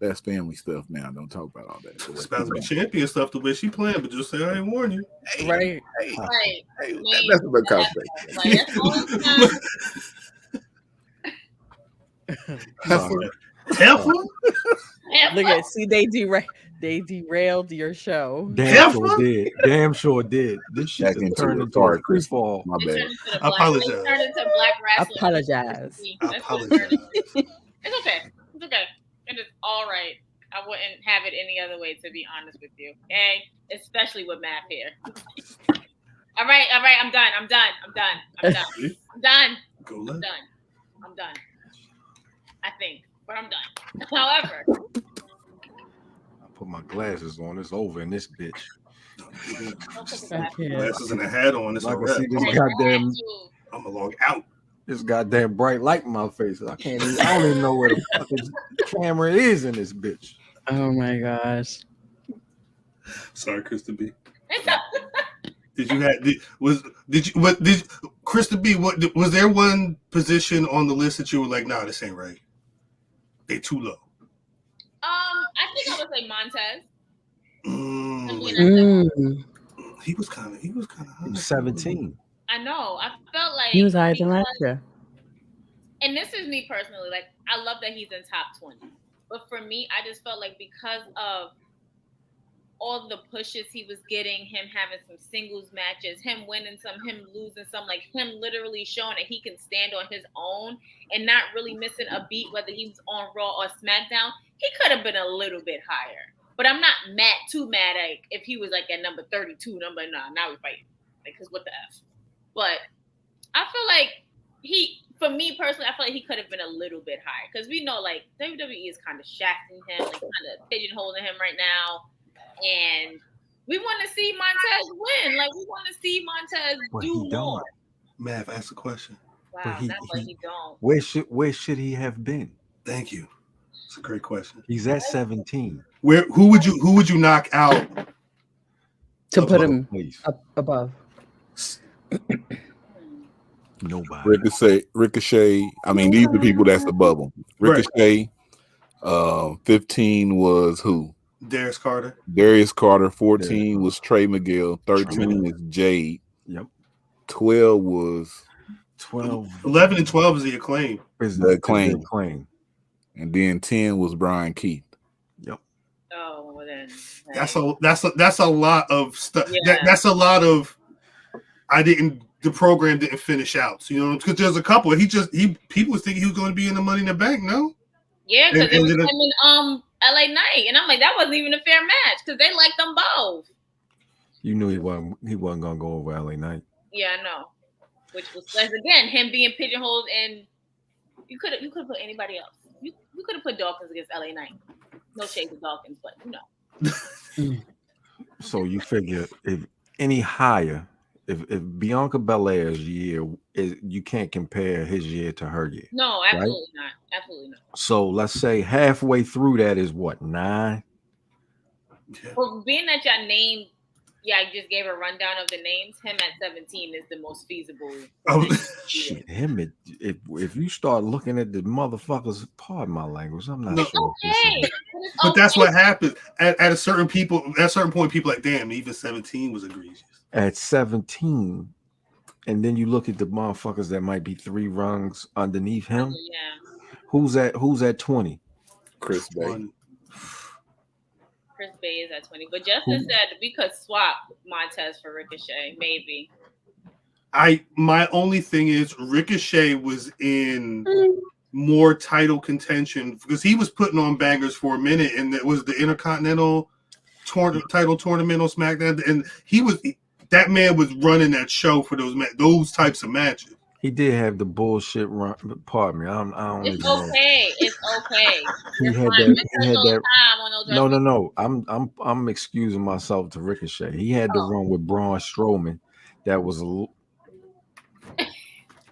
Speaker 5: That's family stuff now. Don't talk about all that.
Speaker 1: It's about to be champion stuff the way she playing, but just say I didn't warn you.
Speaker 4: Right.
Speaker 5: That's a big conversation.
Speaker 1: Helpful?
Speaker 4: Look at they do right. They derailed your show.
Speaker 3: Damn sure did. Damn sure did. This shit has turned into a free fall.
Speaker 5: My bad.
Speaker 1: I apologize.
Speaker 2: It turned into Black Rasslin.
Speaker 4: Apologize.
Speaker 1: I apologize.
Speaker 2: It's okay. It's okay. It is all right. I wouldn't have it any other way, to be honest with you. Okay? Especially with Matth here. All right. I'm done. I'm done. I think. But I'm done. However.
Speaker 3: I put my glasses on. It's over in this bitch.
Speaker 1: Glasses and a hat on. It's
Speaker 3: I
Speaker 1: all
Speaker 3: can
Speaker 1: right.
Speaker 3: see this goddamn.
Speaker 1: I'm gonna log out.
Speaker 3: This goddamn bright light in my face. I don't even know where the fucking camera is in this bitch.
Speaker 4: Oh my gosh.
Speaker 1: Sorry, Krista B. Krista B, was there one position on the list that you were like, nah, this ain't right? They too low.
Speaker 2: I think I would say Montez.
Speaker 1: He was kind of high.
Speaker 3: He was 17.
Speaker 2: I know. I felt like
Speaker 4: he was higher than last year.
Speaker 2: And this is me personally. Like, I love that he's in top 20. But for me, I just felt like because of all the pushes he was getting, him having some singles matches, him winning some, him losing some, like him literally showing that he can stand on his own and not really missing a beat, whether he was on Raw or SmackDown, he could have been a little bit higher. But I'm not too mad like if he was like at number 32, now we fighting. Like, because what the F? But I feel like for me personally, I feel like he could have been a little bit higher. Because we know like WWE is kind of shafting him, like kind of pigeonholing him right now. And we want to see Montez win. Like, we want to see Montez do more.
Speaker 1: Mav, ask a question.
Speaker 2: Wow, that's why he don't.
Speaker 3: Where should he have been?
Speaker 1: Thank you. It's a great question.
Speaker 3: He's at 17.
Speaker 1: Who would you knock out
Speaker 4: to put him up above?
Speaker 3: Nobody.
Speaker 5: Ricochet. I mean, these are the people that's above him. Ricochet. 15 was who?
Speaker 1: Darius Carter.
Speaker 5: 14 was Trey Miguel. 13 is Jade.
Speaker 3: Yep.
Speaker 5: 12 was
Speaker 1: 11 and 12 is the Acclaim.
Speaker 5: Acclaim. And then 10 was Brian Keith.
Speaker 3: Yep.
Speaker 2: Oh, well then.
Speaker 1: That's a lot of stuff.
Speaker 2: Yeah.
Speaker 1: That's a lot of. The program didn't finish out. So, because there's a couple. People was thinking he was going to be in the Money in the Bank. No.
Speaker 2: Yeah, because it was him in LA Knight, and I'm like, that wasn't even a fair match because they liked them both.
Speaker 3: You knew he wasn't gonna go over LA Knight.
Speaker 2: Yeah, I know. Which was again him being pigeonholed, and you could have put anybody else. You could have put Dawkins against LA Knight. No shade to Dawkins, but
Speaker 3: So you figure if any higher, if Bianca Belair's year you can't compare his year to her year.
Speaker 2: No, absolutely not. Absolutely not.
Speaker 3: So let's say halfway through that is what, 9?
Speaker 2: Yeah. Well, being that y'all named, I just gave a rundown of the names. Him at 17 is the most feasible.
Speaker 3: Shit, him. If you start looking at the motherfuckers, pardon my language, I'm not sure.
Speaker 2: Okay.
Speaker 1: But that's what happens at a certain point. People like, damn, even 17 was egregious. At
Speaker 3: 17, and then you look at the motherfuckers that might be 3 rungs underneath him.
Speaker 2: Yeah.
Speaker 3: Who's at 20?
Speaker 5: Chris Bay.
Speaker 2: Chris Bay is at 20. But Justin said we could swap Montez for Ricochet, maybe.
Speaker 1: My only thing is Ricochet was in more title contention because he was putting on bangers for a minute, and it was the Intercontinental title tournament on SmackDown, and that man was running that show for those types of matches.
Speaker 3: He did have the bullshit run. Pardon me. I don't.
Speaker 2: It's okay. It's okay.
Speaker 3: He had that. No. I'm excusing myself to Ricochet. He had the run with Braun Strowman. That was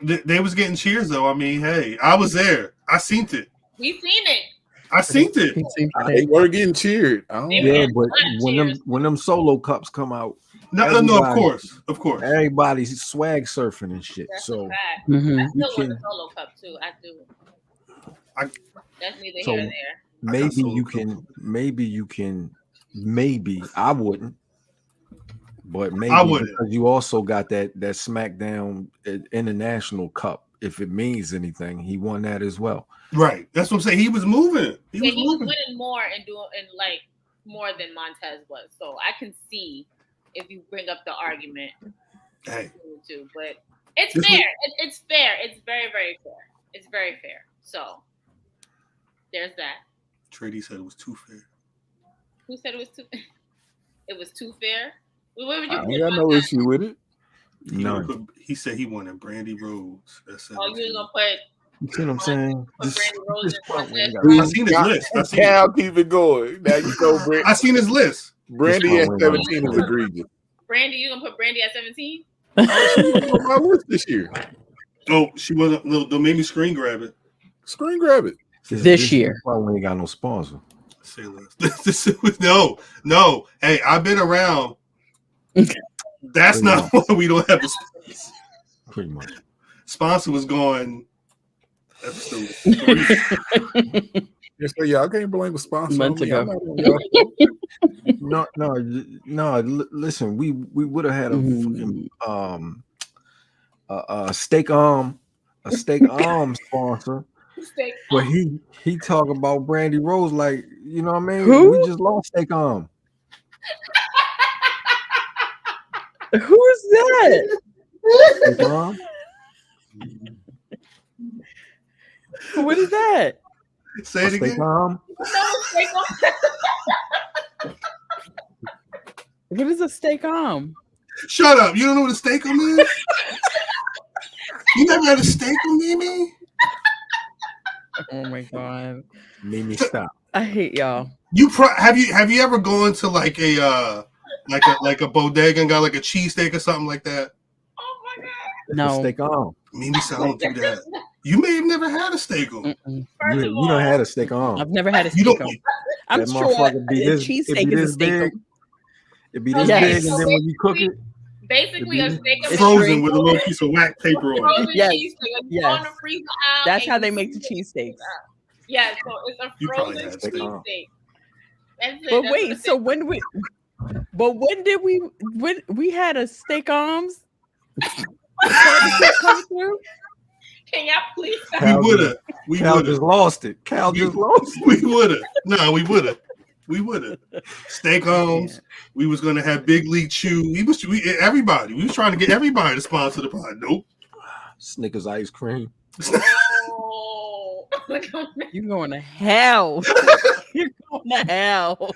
Speaker 1: They was getting cheers though. I mean, hey, I was there. I seen it.
Speaker 2: We seen it.
Speaker 1: I seen it.
Speaker 5: They were getting cheered.
Speaker 3: Yeah, but when them solo cups come out.
Speaker 1: No, of course.
Speaker 3: Everybody's swag surfing and shit.
Speaker 2: That's
Speaker 3: so
Speaker 2: I still want the solo cup too. I do. That's neither here nor there.
Speaker 3: Maybe you can. I wouldn't. But maybe
Speaker 1: I wouldn't.
Speaker 3: Because you also got that SmackDown International Cup. If it means anything, he won that as well.
Speaker 1: Right. That's what I'm saying. He was moving.
Speaker 2: He was winning more and doing and like more than Montez was. So I can see if you bring up the argument.
Speaker 1: Hey.
Speaker 2: Too, but it's fair. It's fair. It's very, very fair. It's very fair. So there's that.
Speaker 1: Trady said it was too fair.
Speaker 2: Who said it was too? It was too fair. What would
Speaker 5: I
Speaker 2: you
Speaker 5: got no issue with it.
Speaker 3: No,
Speaker 1: He said he wanted Brandy Rose. That's
Speaker 2: oh, you was gonna put.
Speaker 3: You see what I'm saying?
Speaker 2: Put Brandy Rose in
Speaker 1: I seen his list.
Speaker 5: Khal, keep it going. Now you know Brandy.
Speaker 1: I seen his list.
Speaker 5: Brandy at 17 is egregious.
Speaker 2: Brandy, you gonna put Brandy at 17?
Speaker 5: Oh, she was on my list this year.
Speaker 1: Oh, she wasn't. Don't make me screen grab it.
Speaker 5: Screen grab it.
Speaker 4: This year.
Speaker 3: Probably ain't got no sponsor.
Speaker 1: Say less. No. Hey, I've been around. That's not why we don't have a sponsor.
Speaker 3: Pretty much.
Speaker 1: Sponsor was going episode 3.
Speaker 5: Yes, so y'all can't blame the sponsor.
Speaker 4: Months ago.
Speaker 3: No. Listen, we would have had a fucking steak arm sponsor. But he talk about Brandy Rose like, you know what I mean?
Speaker 4: Who?
Speaker 3: We just lost steak arm.
Speaker 4: Who's that?
Speaker 3: Steak arm?
Speaker 4: What is that?
Speaker 1: Say it again.
Speaker 3: Steak arm?
Speaker 4: What is a steak arm?
Speaker 1: Shut up. You don't know what a steak arm is? You never had a steak arm, Mimi?
Speaker 4: Oh my god.
Speaker 3: Mimi, stop.
Speaker 4: I hate y'all.
Speaker 1: Have you ever gone to like a bodega and got like a cheesesteak or something like that?
Speaker 2: Oh my god.
Speaker 4: No.
Speaker 3: Steak arm.
Speaker 1: Mimi said I don't do that. You may have never had a steak arm.
Speaker 3: You don't had a steak arm.
Speaker 4: I've never had a steak arm. I'm sure a cheesesteak is a steak arm.
Speaker 3: It'd be this big, and then when you cook it,
Speaker 2: basically a steak arm
Speaker 1: frozen with a little piece of wax paper on it.
Speaker 2: Yes.
Speaker 4: That's how they make the cheesesteaks.
Speaker 2: Yeah, so it's a frozen cheesesteak.
Speaker 4: But wait, so when we had a steak arms?
Speaker 2: Can y'all please stop?
Speaker 1: We would have
Speaker 3: just lost it. Khal just lost it.
Speaker 1: We would have. No, we would have. Steak arms. Yeah. We was gonna have Big League Chew. Everybody. We was trying to get everybody to sponsor the pod. Nope.
Speaker 3: Snickers ice cream.
Speaker 2: Oh.
Speaker 4: You're going to hell. You're going to hell.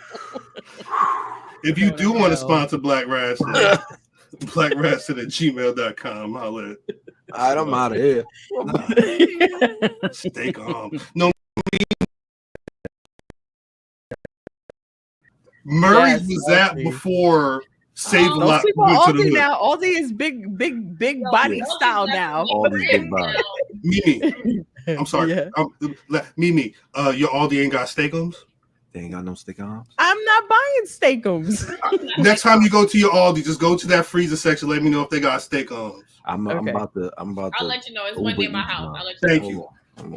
Speaker 1: If you do want to sponsor Black Rasslin, blackrasslin@gmail.com. Holla.
Speaker 3: All right, I'm out of here.
Speaker 1: Steak arm. No. Murray's was that before Save a Lot went to the hood.
Speaker 4: Now Aldi is big body style now.
Speaker 3: Aldi's big body.
Speaker 1: Mimi, I'm sorry. Yeah. Mimi, your Aldi ain't got steakums?
Speaker 3: They ain't got no steak arms.
Speaker 4: I'm not buying steakums.
Speaker 1: Next time you go to your Aldi, just go to that freezer section. Let me know if they got steak arms.
Speaker 3: I'm about to.
Speaker 2: I'll let you know. It's one day in my house. I'll let you
Speaker 1: Thank you.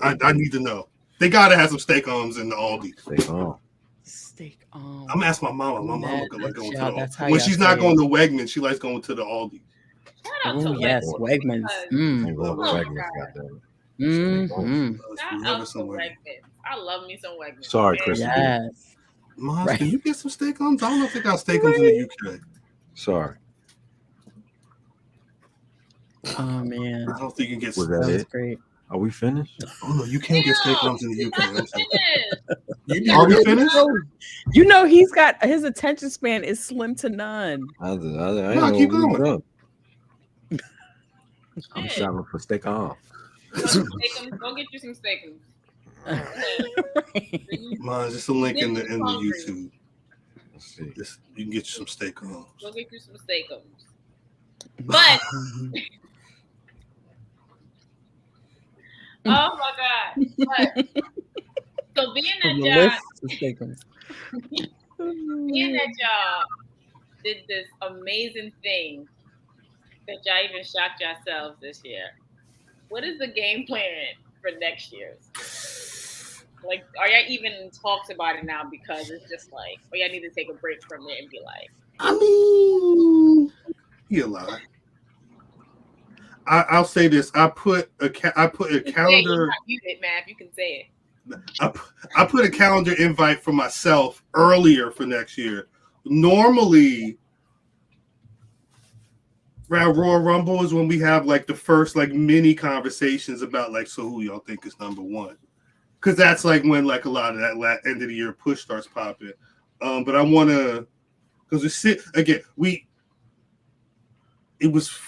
Speaker 1: I need to know. They gotta have some steak arms in the Aldi.
Speaker 3: Steak arm.
Speaker 4: Steak arm.
Speaker 1: I'm gonna ask my mama. My mama like going to the
Speaker 4: Aldi.
Speaker 1: When she's not going to Wegmans, she likes going to the Aldi.
Speaker 4: Oh yes, Wegmans.
Speaker 2: I love me some Wegmans.
Speaker 3: Sorry, Krista.
Speaker 4: Yes.
Speaker 1: Mom, can you get some steak arms? I don't know if they got steak arms in the UK.
Speaker 3: Sorry.
Speaker 4: Oh man.
Speaker 1: I don't think you can get
Speaker 3: steak arms.
Speaker 4: That's great.
Speaker 3: Are we finished?
Speaker 1: Oh no, you can't get steak arms in the UK.
Speaker 2: Are
Speaker 1: we finished?
Speaker 4: You know he's got his attention span is slim to none.
Speaker 1: No, keep going.
Speaker 3: I'm shopping for steak arms.
Speaker 2: Go get you some steakums.
Speaker 1: Mine's just a link in the YouTube. Let's see. You can get you some steak arms.
Speaker 2: Go get you some steakums. But oh my god! But, so being that y'all did this amazing thing that y'all even shocked yourselves this year. What is the game plan for next year's? Like, are y'all even in talks about it now? Because it's just like, or y'all need to take a break from it and be like,
Speaker 1: I mean, you lie. I'll say this. I put a calendar.
Speaker 2: You did, Matt. You can say it.
Speaker 1: I put a calendar invite for myself earlier for next year. Normally, around Royal Rumble is when we have like the first like mini conversations about like, so who y'all think is number one? Because that's like when like a lot of that end of the year push starts popping. But I want to, because it was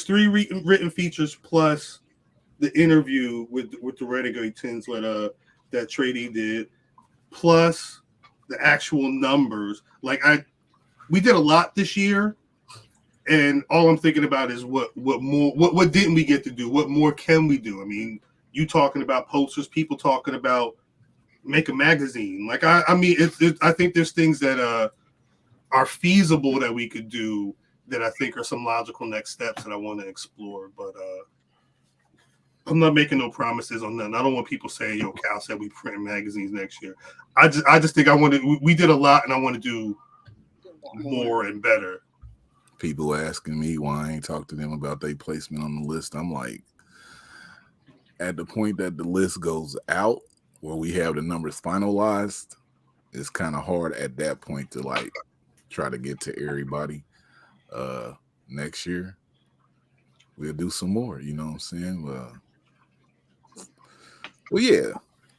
Speaker 1: 3 written features plus the interview with the Renegade Tins that Trady did, plus the actual numbers. Like we did a lot this year, and all I'm thinking about is what didn't we get to do? What more can we do? I mean, you talking about posters, people talking about make a magazine. Like I mean, I think there's things that are feasible that we could do that I think are some logical next steps that I want to explore. But I'm not making no promises on nothing. I don't want people saying, "Yo, Khal said we print magazines next year." I just think we did a lot, and I want to do more and better.
Speaker 5: People asking me why I ain't talked to them about their placement on the list. I'm like, at the point that the list goes out, where we have the numbers finalized, it's kind of hard at that point to like try to get to everybody. Next year we'll do some more, you know what I'm saying? Well, yeah,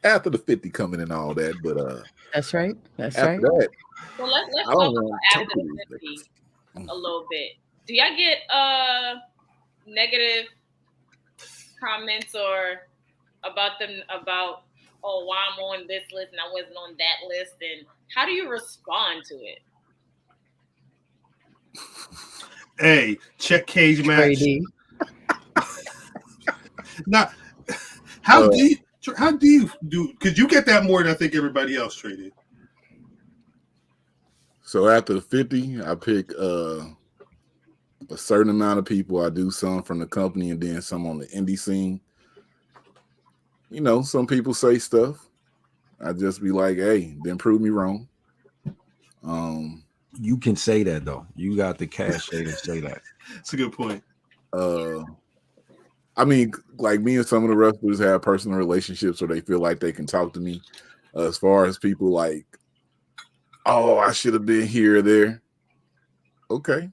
Speaker 5: after the 50 coming and all that, but
Speaker 4: that's right. That's
Speaker 5: after
Speaker 4: right.
Speaker 5: that,
Speaker 2: So let's talk about after the 50 a little bit. Do y'all get negative comments or about why I'm on this list and I wasn't on that list, and how do you respond to it?
Speaker 1: Hey, check cage match. Now, how do you do? Because you get that more than I think everybody else traded.
Speaker 5: So after the 50, I pick a certain amount of people. I do some from the company and then some on the indie scene. You know, some people say stuff. I just be like, hey, then prove me wrong.
Speaker 3: You can say that though. You got the cachet to say that.
Speaker 1: That's a good point.
Speaker 5: I mean, like me and some of the wrestlers have personal relationships where they feel like they can talk to me. As far as people like, oh, I should have been here or there. Okay.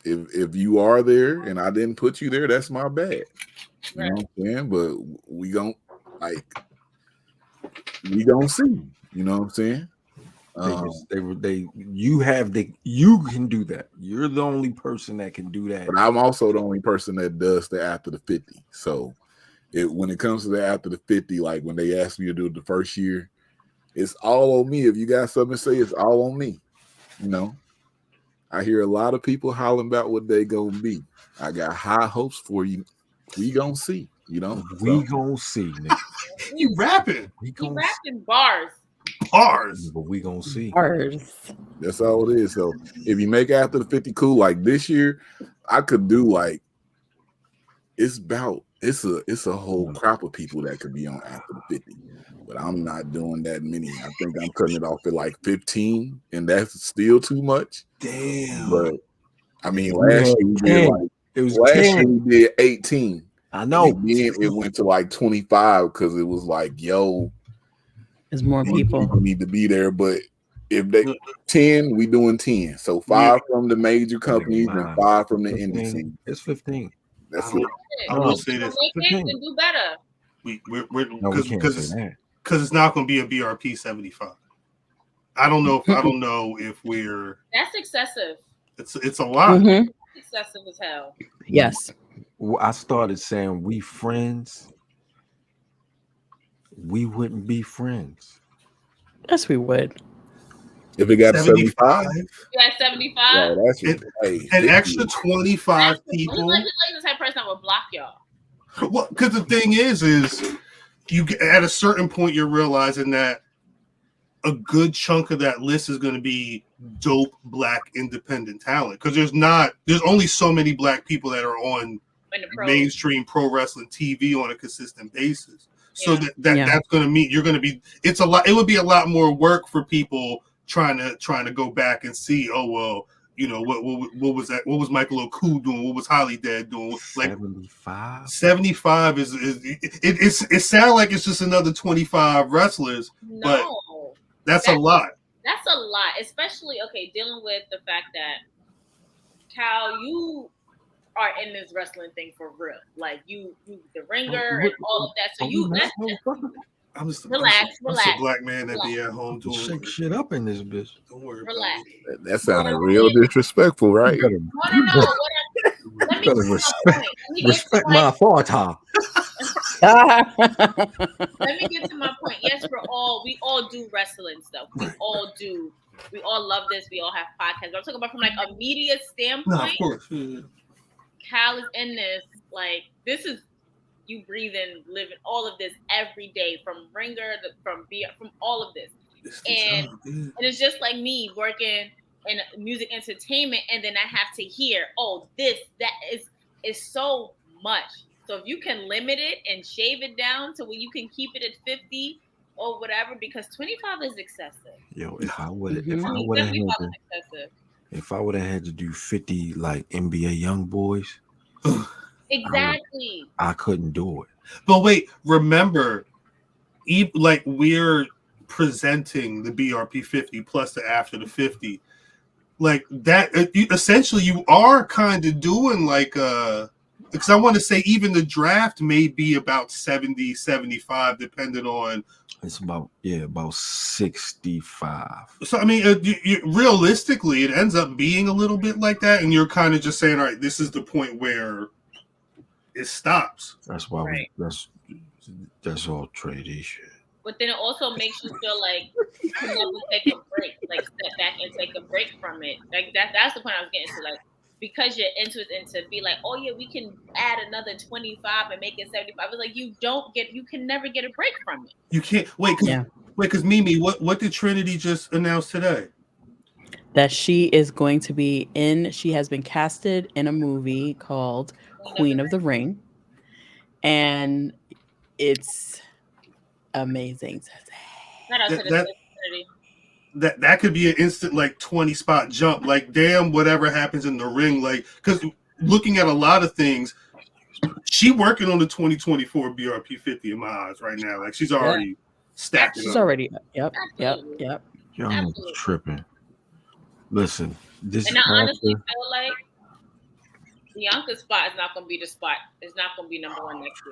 Speaker 5: If you are there and I didn't put you there, that's my bad. You know what I'm saying? But we gon' see. You know what I'm saying? You can do that. You're the only person that can do that. But I'm also the only person that does the after the 50. So when it comes to the after the 50, like when they ask me to do it the first year, it's all on me. If you got something to say, it's all on me. You know, I hear a lot of people hollering about what they gonna be. I got high hopes for you. We gonna see. You know,
Speaker 3: we gonna see.
Speaker 1: You rapping?
Speaker 2: He rapping bars.
Speaker 3: But we gonna see.
Speaker 4: Bars.
Speaker 5: That's all it is. So if you make after the 50 cool, like this year, I could do like it's a whole crop of people that could be on after the 50. But I'm not doing that many. I think I'm cutting it off at like 15, and that's still too much.
Speaker 1: Damn.
Speaker 5: But I mean, last year we did 18.
Speaker 3: I know.
Speaker 5: And then it went to like 25 because it was like, yo,
Speaker 4: there's more people
Speaker 5: need to be there. But if they 10, we doing 10. So 5 from the major companies and 5 from the indie scene.
Speaker 3: It's 15.
Speaker 5: That's it.
Speaker 1: I will say this.
Speaker 2: Make it and do better.
Speaker 1: Because it's not going to be a BRP 75. I don't know if we're.
Speaker 2: That's excessive.
Speaker 1: It's a lot.
Speaker 4: Mm-hmm.
Speaker 2: Excessive as hell.
Speaker 4: Yes.
Speaker 3: Well, I started saying we friends. We wouldn't be friends.
Speaker 4: Yes, we would.
Speaker 5: If it got 75,
Speaker 2: you got 75.
Speaker 5: No, that's
Speaker 1: an extra 25 people.
Speaker 2: Who's like the type of person that would block y'all?
Speaker 1: Well, because the thing is you at a certain point you're realizing that a good chunk of that list is going to be dope black independent talent, because there's only so many black people that are on mainstream pro wrestling TV on a consistent basis. So that's going to mean you're going to be. It's a lot. It would be a lot more work for people trying to go back and see. Oh well, you know, what was that? What was Michael Oku doing? What was Holly Dad doing? Like
Speaker 3: 75.
Speaker 1: 75 is it sounds like it's just another 25 wrestlers, but that's a lot.
Speaker 2: That's a lot, especially dealing with the fact that Khal, you are in this wrestling thing for real. Like you the ringer and all of that. So
Speaker 1: I'm just
Speaker 2: relax.
Speaker 1: a black man that be at home doing
Speaker 3: shake shit up in this bitch.
Speaker 1: Don't worry.
Speaker 2: Relax.
Speaker 5: That sounded real disrespectful, right?
Speaker 2: No. Let me
Speaker 3: respect my authority.
Speaker 2: Let me get to my point. Yes, we all do wrestling stuff. We all do. We all love this. We all have podcasts. But I'm talking about from like a media standpoint.
Speaker 1: No, of course.
Speaker 2: Khal is in this. Like this is you breathing, living all of this every day from ringer, from all of this, and it's just like me working in music entertainment, and then I have to hear, that is so much. So if you can limit it and shave it down to where you can keep it at 50 or whatever, because 25 is excessive.
Speaker 3: Yo, if I would have had to do 50 like NBA young boys,
Speaker 2: exactly,
Speaker 3: I couldn't do it.
Speaker 1: But wait, remember, like we're presenting the BRP 50 plus the after the 50, like that. Essentially, you are kind of doing like because I want to say even the draft may be about 70, 75, depending on.
Speaker 3: It's about 65.
Speaker 1: So I mean, realistically, it ends up being a little bit like that, and you're kind of just saying, all right, this is the point where it stops.
Speaker 3: That's why that's all trade shit.
Speaker 2: But then it also makes you feel like you can never take a break, like step back and take a break from it. Like that's the point I was getting to, like. Because you're into it and to be like, oh yeah, we can add another 25 and make it 75. It's like you can never get a break from it.
Speaker 1: You can't because Mimi, what did Trinity just announce today?
Speaker 4: That she is going to be she has been casted in a movie called Queen of the Ring. And it's amazing.
Speaker 1: That could be an instant like 20 spot jump. Like damn, whatever happens in the ring, like because looking at a lot of things, she working on the 2024 BRP 50 in my eyes right now. Like she's already stacked.
Speaker 4: She's already yep.
Speaker 3: Y'all tripping. Listen,
Speaker 2: and I honestly feel like Bianca's spot is not going to be the spot. It's not going to be number one next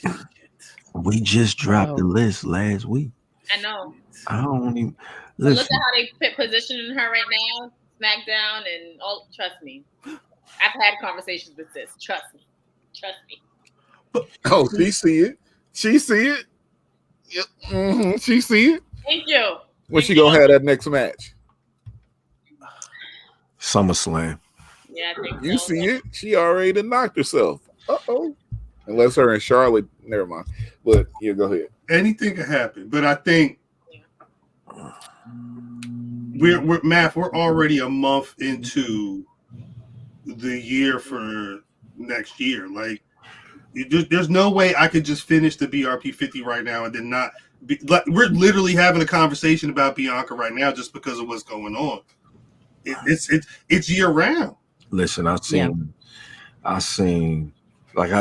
Speaker 2: year.
Speaker 3: We just dropped the list last week.
Speaker 2: I know.
Speaker 3: I don't even
Speaker 2: listen. Look at how they positioning her right now, SmackDown and all. Trust me, I've had conversations with this. Trust me.
Speaker 5: Oh, she see it. Yep. Mm-hmm. She see it.
Speaker 2: Thank you.
Speaker 5: When she gonna have that next match?
Speaker 3: SummerSlam.
Speaker 2: Yeah, I think
Speaker 5: you see it. She already knocked herself. Unless her and Charlotte. Never mind. But yeah, go ahead.
Speaker 1: Anything can happen, but I think we're Matth. We're already a month into the year for next year. Like, there's no way I could just finish the BRP 50 right now and then not. We're literally having a conversation about Bianca right now just because of what's going on. It's year round.
Speaker 3: Listen, I seen like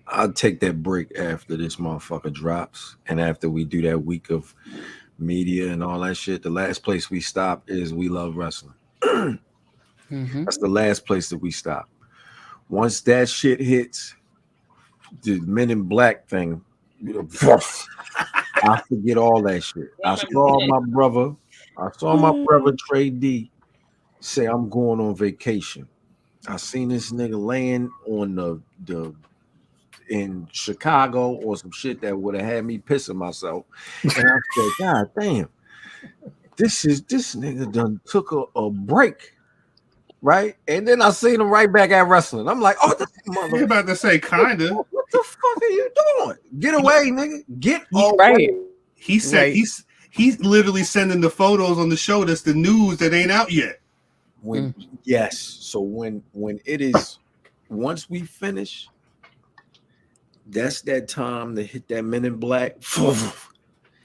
Speaker 3: I'll take that break after this motherfucker drops, and after we do that week of media and all that shit. The last place we stop is We Luv Wrestling. That's the last place that we stop. Once that shit hits, the Men in Black thing, I forget all that shit. I saw my brother Trey D say I'm going on vacation. I seen this nigga laying on the in Chicago or some shit that would have had me pissing myself. And I said, God damn, this nigga done took a break. Right? And then I seen him right back at wrestling. I'm like, oh, this mother.
Speaker 1: You're about to say kinda.
Speaker 3: What the fuck are you doing? Get away, nigga. Get away.
Speaker 4: Right.
Speaker 1: He said he's literally sending the photos on the show that's the news that ain't out yet.
Speaker 3: Yes. So when it is, once we finish, that's that time to hit that Men in Black.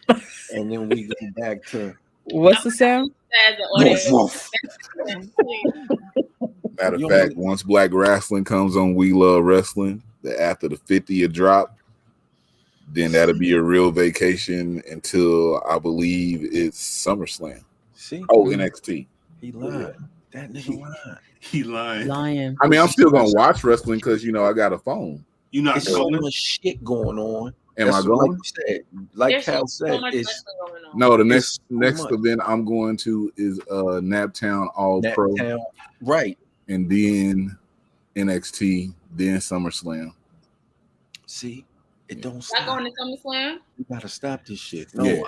Speaker 3: And then we go back to
Speaker 4: what's the sound?
Speaker 2: as an audience.
Speaker 3: Woof,
Speaker 5: Matter of fact, once Black Rasslin comes on We Luv Wrestling, after the 50 drop, then that'll be a real vacation until I believe it's SummerSlam.
Speaker 3: See?
Speaker 5: NXT.
Speaker 3: He lied. That nigga lied.
Speaker 1: He lying.
Speaker 4: Lying.
Speaker 5: I mean, I'm still gonna watch wrestling because I got a phone.
Speaker 1: You not
Speaker 3: There's so
Speaker 1: going?
Speaker 3: much shit going on.
Speaker 5: Am I
Speaker 3: Like
Speaker 5: going?
Speaker 3: you said, like
Speaker 2: There's
Speaker 3: Khal
Speaker 2: so
Speaker 3: said,
Speaker 2: much
Speaker 3: it's
Speaker 2: wrestling going on.
Speaker 5: No, the
Speaker 3: It's
Speaker 5: next
Speaker 3: so much.
Speaker 5: event I'm going to is Naptown All
Speaker 3: that
Speaker 5: Pro,
Speaker 3: town. Right.
Speaker 5: and then NXT, then SummerSlam.
Speaker 3: See, it don't
Speaker 2: Y'all
Speaker 3: stop.
Speaker 2: going to SummerSlam?
Speaker 3: You gotta stop this shit. No,
Speaker 5: Yeah.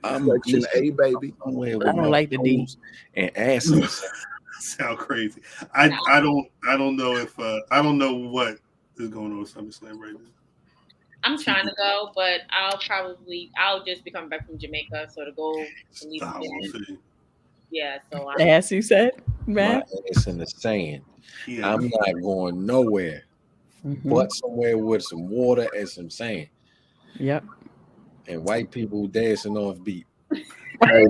Speaker 3: I'm
Speaker 5: Section
Speaker 3: listen,
Speaker 5: A, baby.
Speaker 3: somewhere
Speaker 4: I
Speaker 3: with
Speaker 4: don't
Speaker 3: my
Speaker 4: like the D.
Speaker 3: toes and ass in the sand.
Speaker 1: Sound crazy. I don't know if I don't know what is going on with SummerSlam right now.
Speaker 2: I'm trying to go, but I'll just be coming back from Jamaica, so to go and leave
Speaker 1: Stop, we'll see.
Speaker 2: yeah. So
Speaker 4: Ass, you said,
Speaker 3: My
Speaker 4: man.
Speaker 3: ass in the sand.
Speaker 1: Yeah.
Speaker 3: I'm not going nowhere but somewhere with some water and some sand.
Speaker 4: Yep.
Speaker 3: And white people dancing off beat.
Speaker 5: Hey,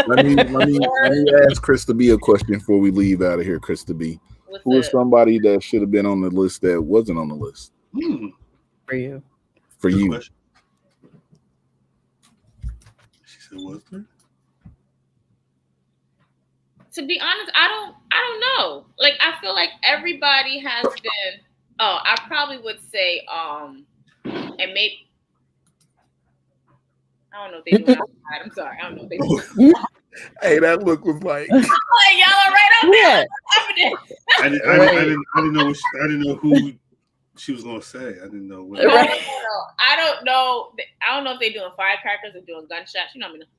Speaker 5: let me ask Krista B a question before we leave out of here. Krista B, who is somebody that should have been on the list that wasn't on the list
Speaker 4: For you.
Speaker 5: for
Speaker 1: Good
Speaker 5: you?
Speaker 1: question. She said, "Was there?"
Speaker 2: to be honest, I don't know. Like I feel like everybody has been. Oh, I probably would say and maybe. I don't know if they do it outside. I'm sorry. I don't know if they do it.
Speaker 5: Hey, that look was like.
Speaker 2: Like y'all are right up there.
Speaker 1: I didn't know. I didn't know who she was gonna say. I didn't know what.
Speaker 2: I don't know. I don't know if they're doing firecrackers or doing gunshots.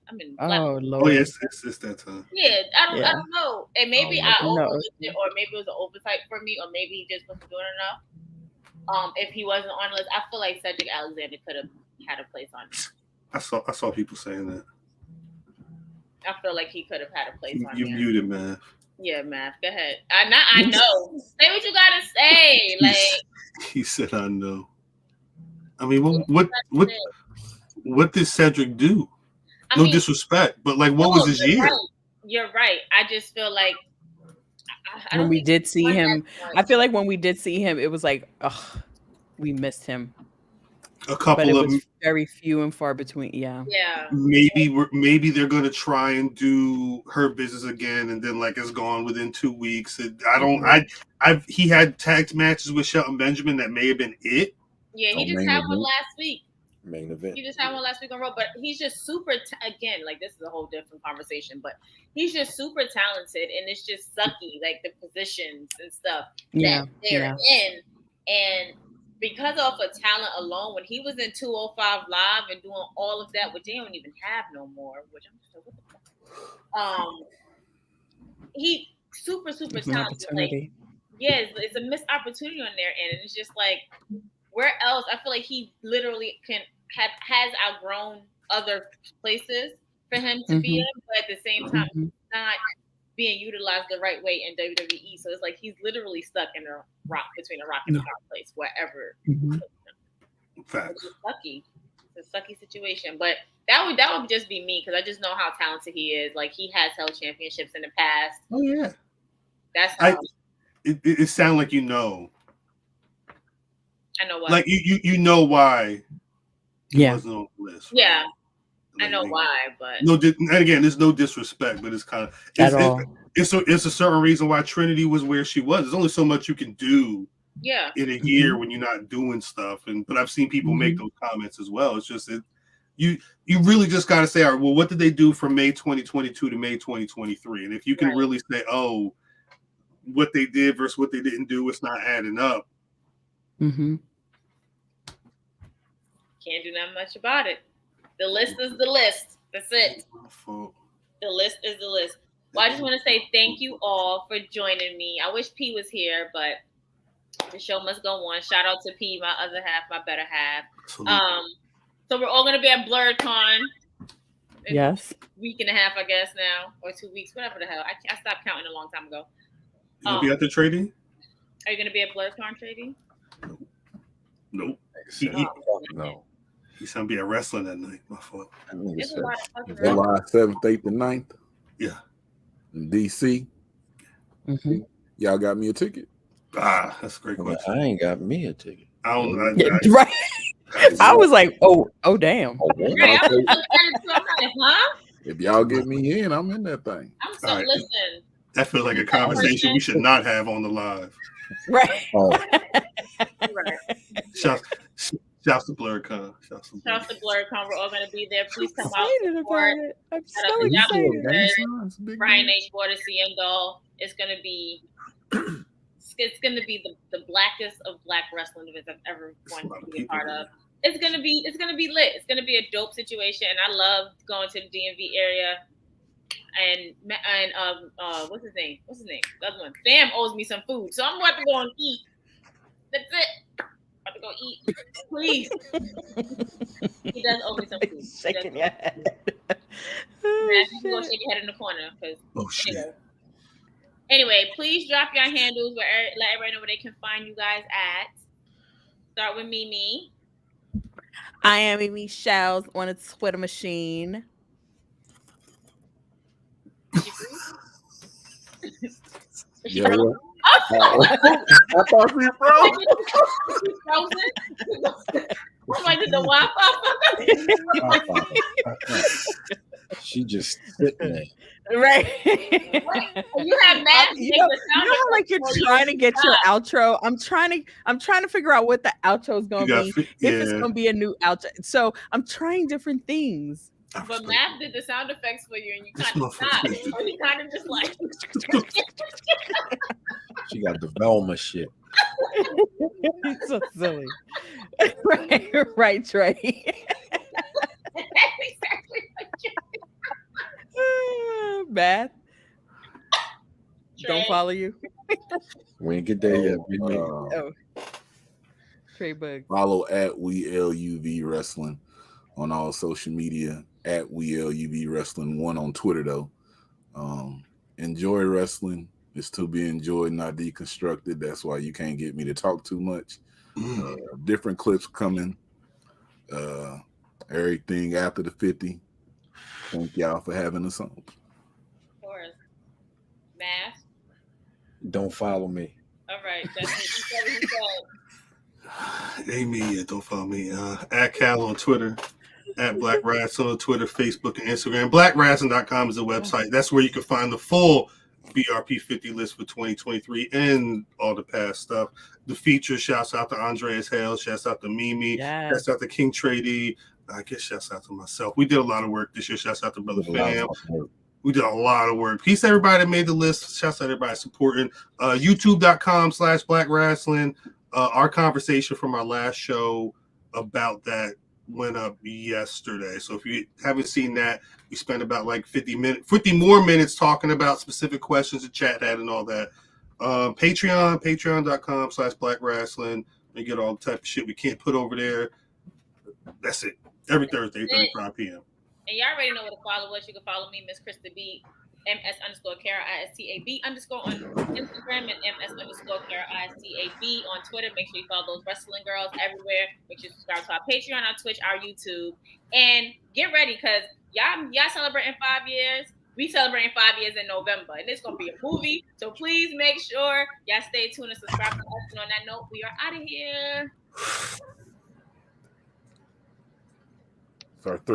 Speaker 2: I'm in.
Speaker 4: Oh Lord.
Speaker 1: Oh yes, it's that time.
Speaker 2: Yeah, I don't know. And maybe I
Speaker 4: no.
Speaker 2: overlooked it, or maybe it was an oversight for me, or maybe he just wasn't doing enough. If he wasn't on the list, I feel like Cedric Alexander could have had a place on it.
Speaker 1: I saw people saying that.
Speaker 2: I feel like he could have had a place on
Speaker 1: You
Speaker 2: there.
Speaker 1: muted, man.
Speaker 2: Yeah, Matth, go ahead. I know. Say what you gotta say. Like
Speaker 1: He said, "I know." I mean, what did Cedric do?
Speaker 2: I mean,
Speaker 1: disrespect, but like, what was his year?
Speaker 2: Right. You're right. I just feel like
Speaker 4: when we did see him, I feel like when we did see him, it was like, ugh, we missed him.
Speaker 1: A couple
Speaker 4: but it
Speaker 1: of
Speaker 4: was very few and far between. Yeah.
Speaker 1: Maybe they're gonna try and do Her Business again, and then like it's gone within 2 weeks. He had tag matches with Shelton Benjamin. That may have been it.
Speaker 2: Yeah, he just had one last week.
Speaker 3: Main event.
Speaker 2: He just had one last week on Raw, but he's just super. Again, like this is a whole different conversation, but he's just super talented, and it's just sucky, like the positions and stuff that they're in, and because of a talent alone, when he was in 205 Live and doing all of that, which they don't even have no more, which I'm just like, what the fuck? He super talented. Like, yeah, it's a missed opportunity on their end, and it's just like, where else? I feel like he literally has outgrown other places for him to be in, but at the same time, he's not being utilized the right way in WWE. So it's like he's literally stuck in between a rock and a hard place, wherever.
Speaker 1: Facts.
Speaker 2: It's sucky. It's a sucky situation, but that would just be me because I just know how talented he is. Like he has held championships in the past.
Speaker 1: Oh yeah.
Speaker 2: That's
Speaker 1: it sounds like you know.
Speaker 2: I know why.
Speaker 1: Like you know why. He wasn't on the list. Right?
Speaker 2: Yeah.
Speaker 1: Like,
Speaker 2: I know why, but
Speaker 1: and again, there's no disrespect, but it's kind of it's a certain reason why Trinity was where she was. There's only so much you can do in a year when you're not doing stuff. But I've seen people make those comments as well. It's just you really just got to say, all right, well, what did they do from May 2022 to May 2023? And if you can really say, oh, what they did versus what they didn't do, it's not adding up.
Speaker 2: Can't do that much about it. The list is the list. That's it. The list is the list. Well, I just want to say thank you all for joining me. I wish P was here, but the show must go on. Shout out to P, my other half, my better half. So we're all going to be at BlurredCon.
Speaker 4: Yes.
Speaker 2: Week and a half, I guess now, or 2 weeks, whatever the hell. I stopped counting a long time ago.
Speaker 1: You'll be at the trading?
Speaker 2: Are you going to be at BlurredCon trading?
Speaker 1: Nope.
Speaker 3: No.
Speaker 1: He's gonna be at wrestling that night. My fault.
Speaker 5: July 7th, 8th, and 9th.
Speaker 1: Yeah.
Speaker 5: In DC.
Speaker 4: Mm-hmm.
Speaker 5: Y'all got me a ticket?
Speaker 1: That's a great question.
Speaker 3: I ain't got me a ticket.
Speaker 1: I don't.
Speaker 4: Right. I was like, oh damn.
Speaker 2: Right, I'm like, huh?
Speaker 5: If y'all get me in, I'm in that thing.
Speaker 2: I'm so listen.
Speaker 1: That feels like a conversation we should not have on the live.
Speaker 4: Right.
Speaker 5: Oh.
Speaker 2: Right.
Speaker 1: Shouts to BlurCon.
Speaker 2: Shouts to BlurCon. We're all going to be there. Please come out.
Speaker 4: I'm so excited.
Speaker 2: Brian H. Waters, Ciendol. It's going to be the blackest of black wrestling events I've ever wanted to be a part of. It's gonna be lit. It's gonna be a dope situation, and I love going to the DMV area. And what's his name? The other one. Sam owes me some food, so I'm about to go and eat. That's it. About to go eat, please. He does owe me some food.
Speaker 4: Shaking your head.
Speaker 2: You can go shake your head in the corner because. Anyway, please drop your handles let everybody know where they can find you guys at. Start with Mimi.
Speaker 4: I am Mimi Shells on a Twitter machine.
Speaker 5: Yeah, well, I thought we froze.
Speaker 2: Like the Wi-Fi.
Speaker 3: She just sitting there.
Speaker 4: Right.
Speaker 2: You have Matth.
Speaker 4: You know how like you're trying to get your outro. I'm trying to figure out what the outro is going to be. If it's going to be a new outro. So I'm trying different things.
Speaker 2: But Matth did the sound effects for you, and you kind of stopped. So you kind of just like.
Speaker 3: She got the Velma shit.
Speaker 4: So silly. Right, Trey.
Speaker 2: That's exactly what you
Speaker 4: Matt. Don't follow you.
Speaker 3: We ain't get there yet.
Speaker 4: Trey Bugs.
Speaker 5: Follow at We Luv Wrestling on all social media. At We Luv Wrestling 1 on Twitter though. Enjoy wrestling. It's to be enjoyed, not deconstructed. That's why you can't get me to talk too much. Different clips coming. Everything after the 50. Thank y'all for having us on.
Speaker 2: Of course. Matth.
Speaker 3: Don't follow me.
Speaker 2: All right. That's what he said.
Speaker 1: Ain't me yet. Don't follow me. At Khal on Twitter. At Black Rasslin on Twitter, Facebook, and Instagram. BlackRasslin.com is the website. That's where you can find the full BRP 50 list for 2023 and all the past stuff. The feature, shouts out to Andreas Hale, shouts out to Mimi, shouts out to King Trady. I guess shouts out to myself. We did a lot of work this year. Shouts out to Brother Fam. We did a lot of work. Peace to everybody that made the list. Shouts out to everybody supporting. YouTube.com/Black Rasslin. Our conversation from our last show about that went up yesterday. So if you haven't seen that, we spent about like 50 more minutes talking about specific questions the chat had and all that. Patreon.com/Black Rasslin. You get all the type of shit we can't put over there. That's it. Every Thursday, 8:35 p.m.
Speaker 2: And y'all already know where to follow us. You can follow me, Miss Krista B, MS_Kara ISTAB_ on Instagram, and MS_Kara ISTAB on Twitter. Make sure you follow those wrestling girls everywhere. Make sure you subscribe to our Patreon, our Twitch, our YouTube, and get ready because y'all celebrating 5 years. We celebrating 5 years in November, and it's gonna be a movie. So please make sure y'all stay tuned and subscribe to us. And on that note, we are out of here.
Speaker 5: Our 3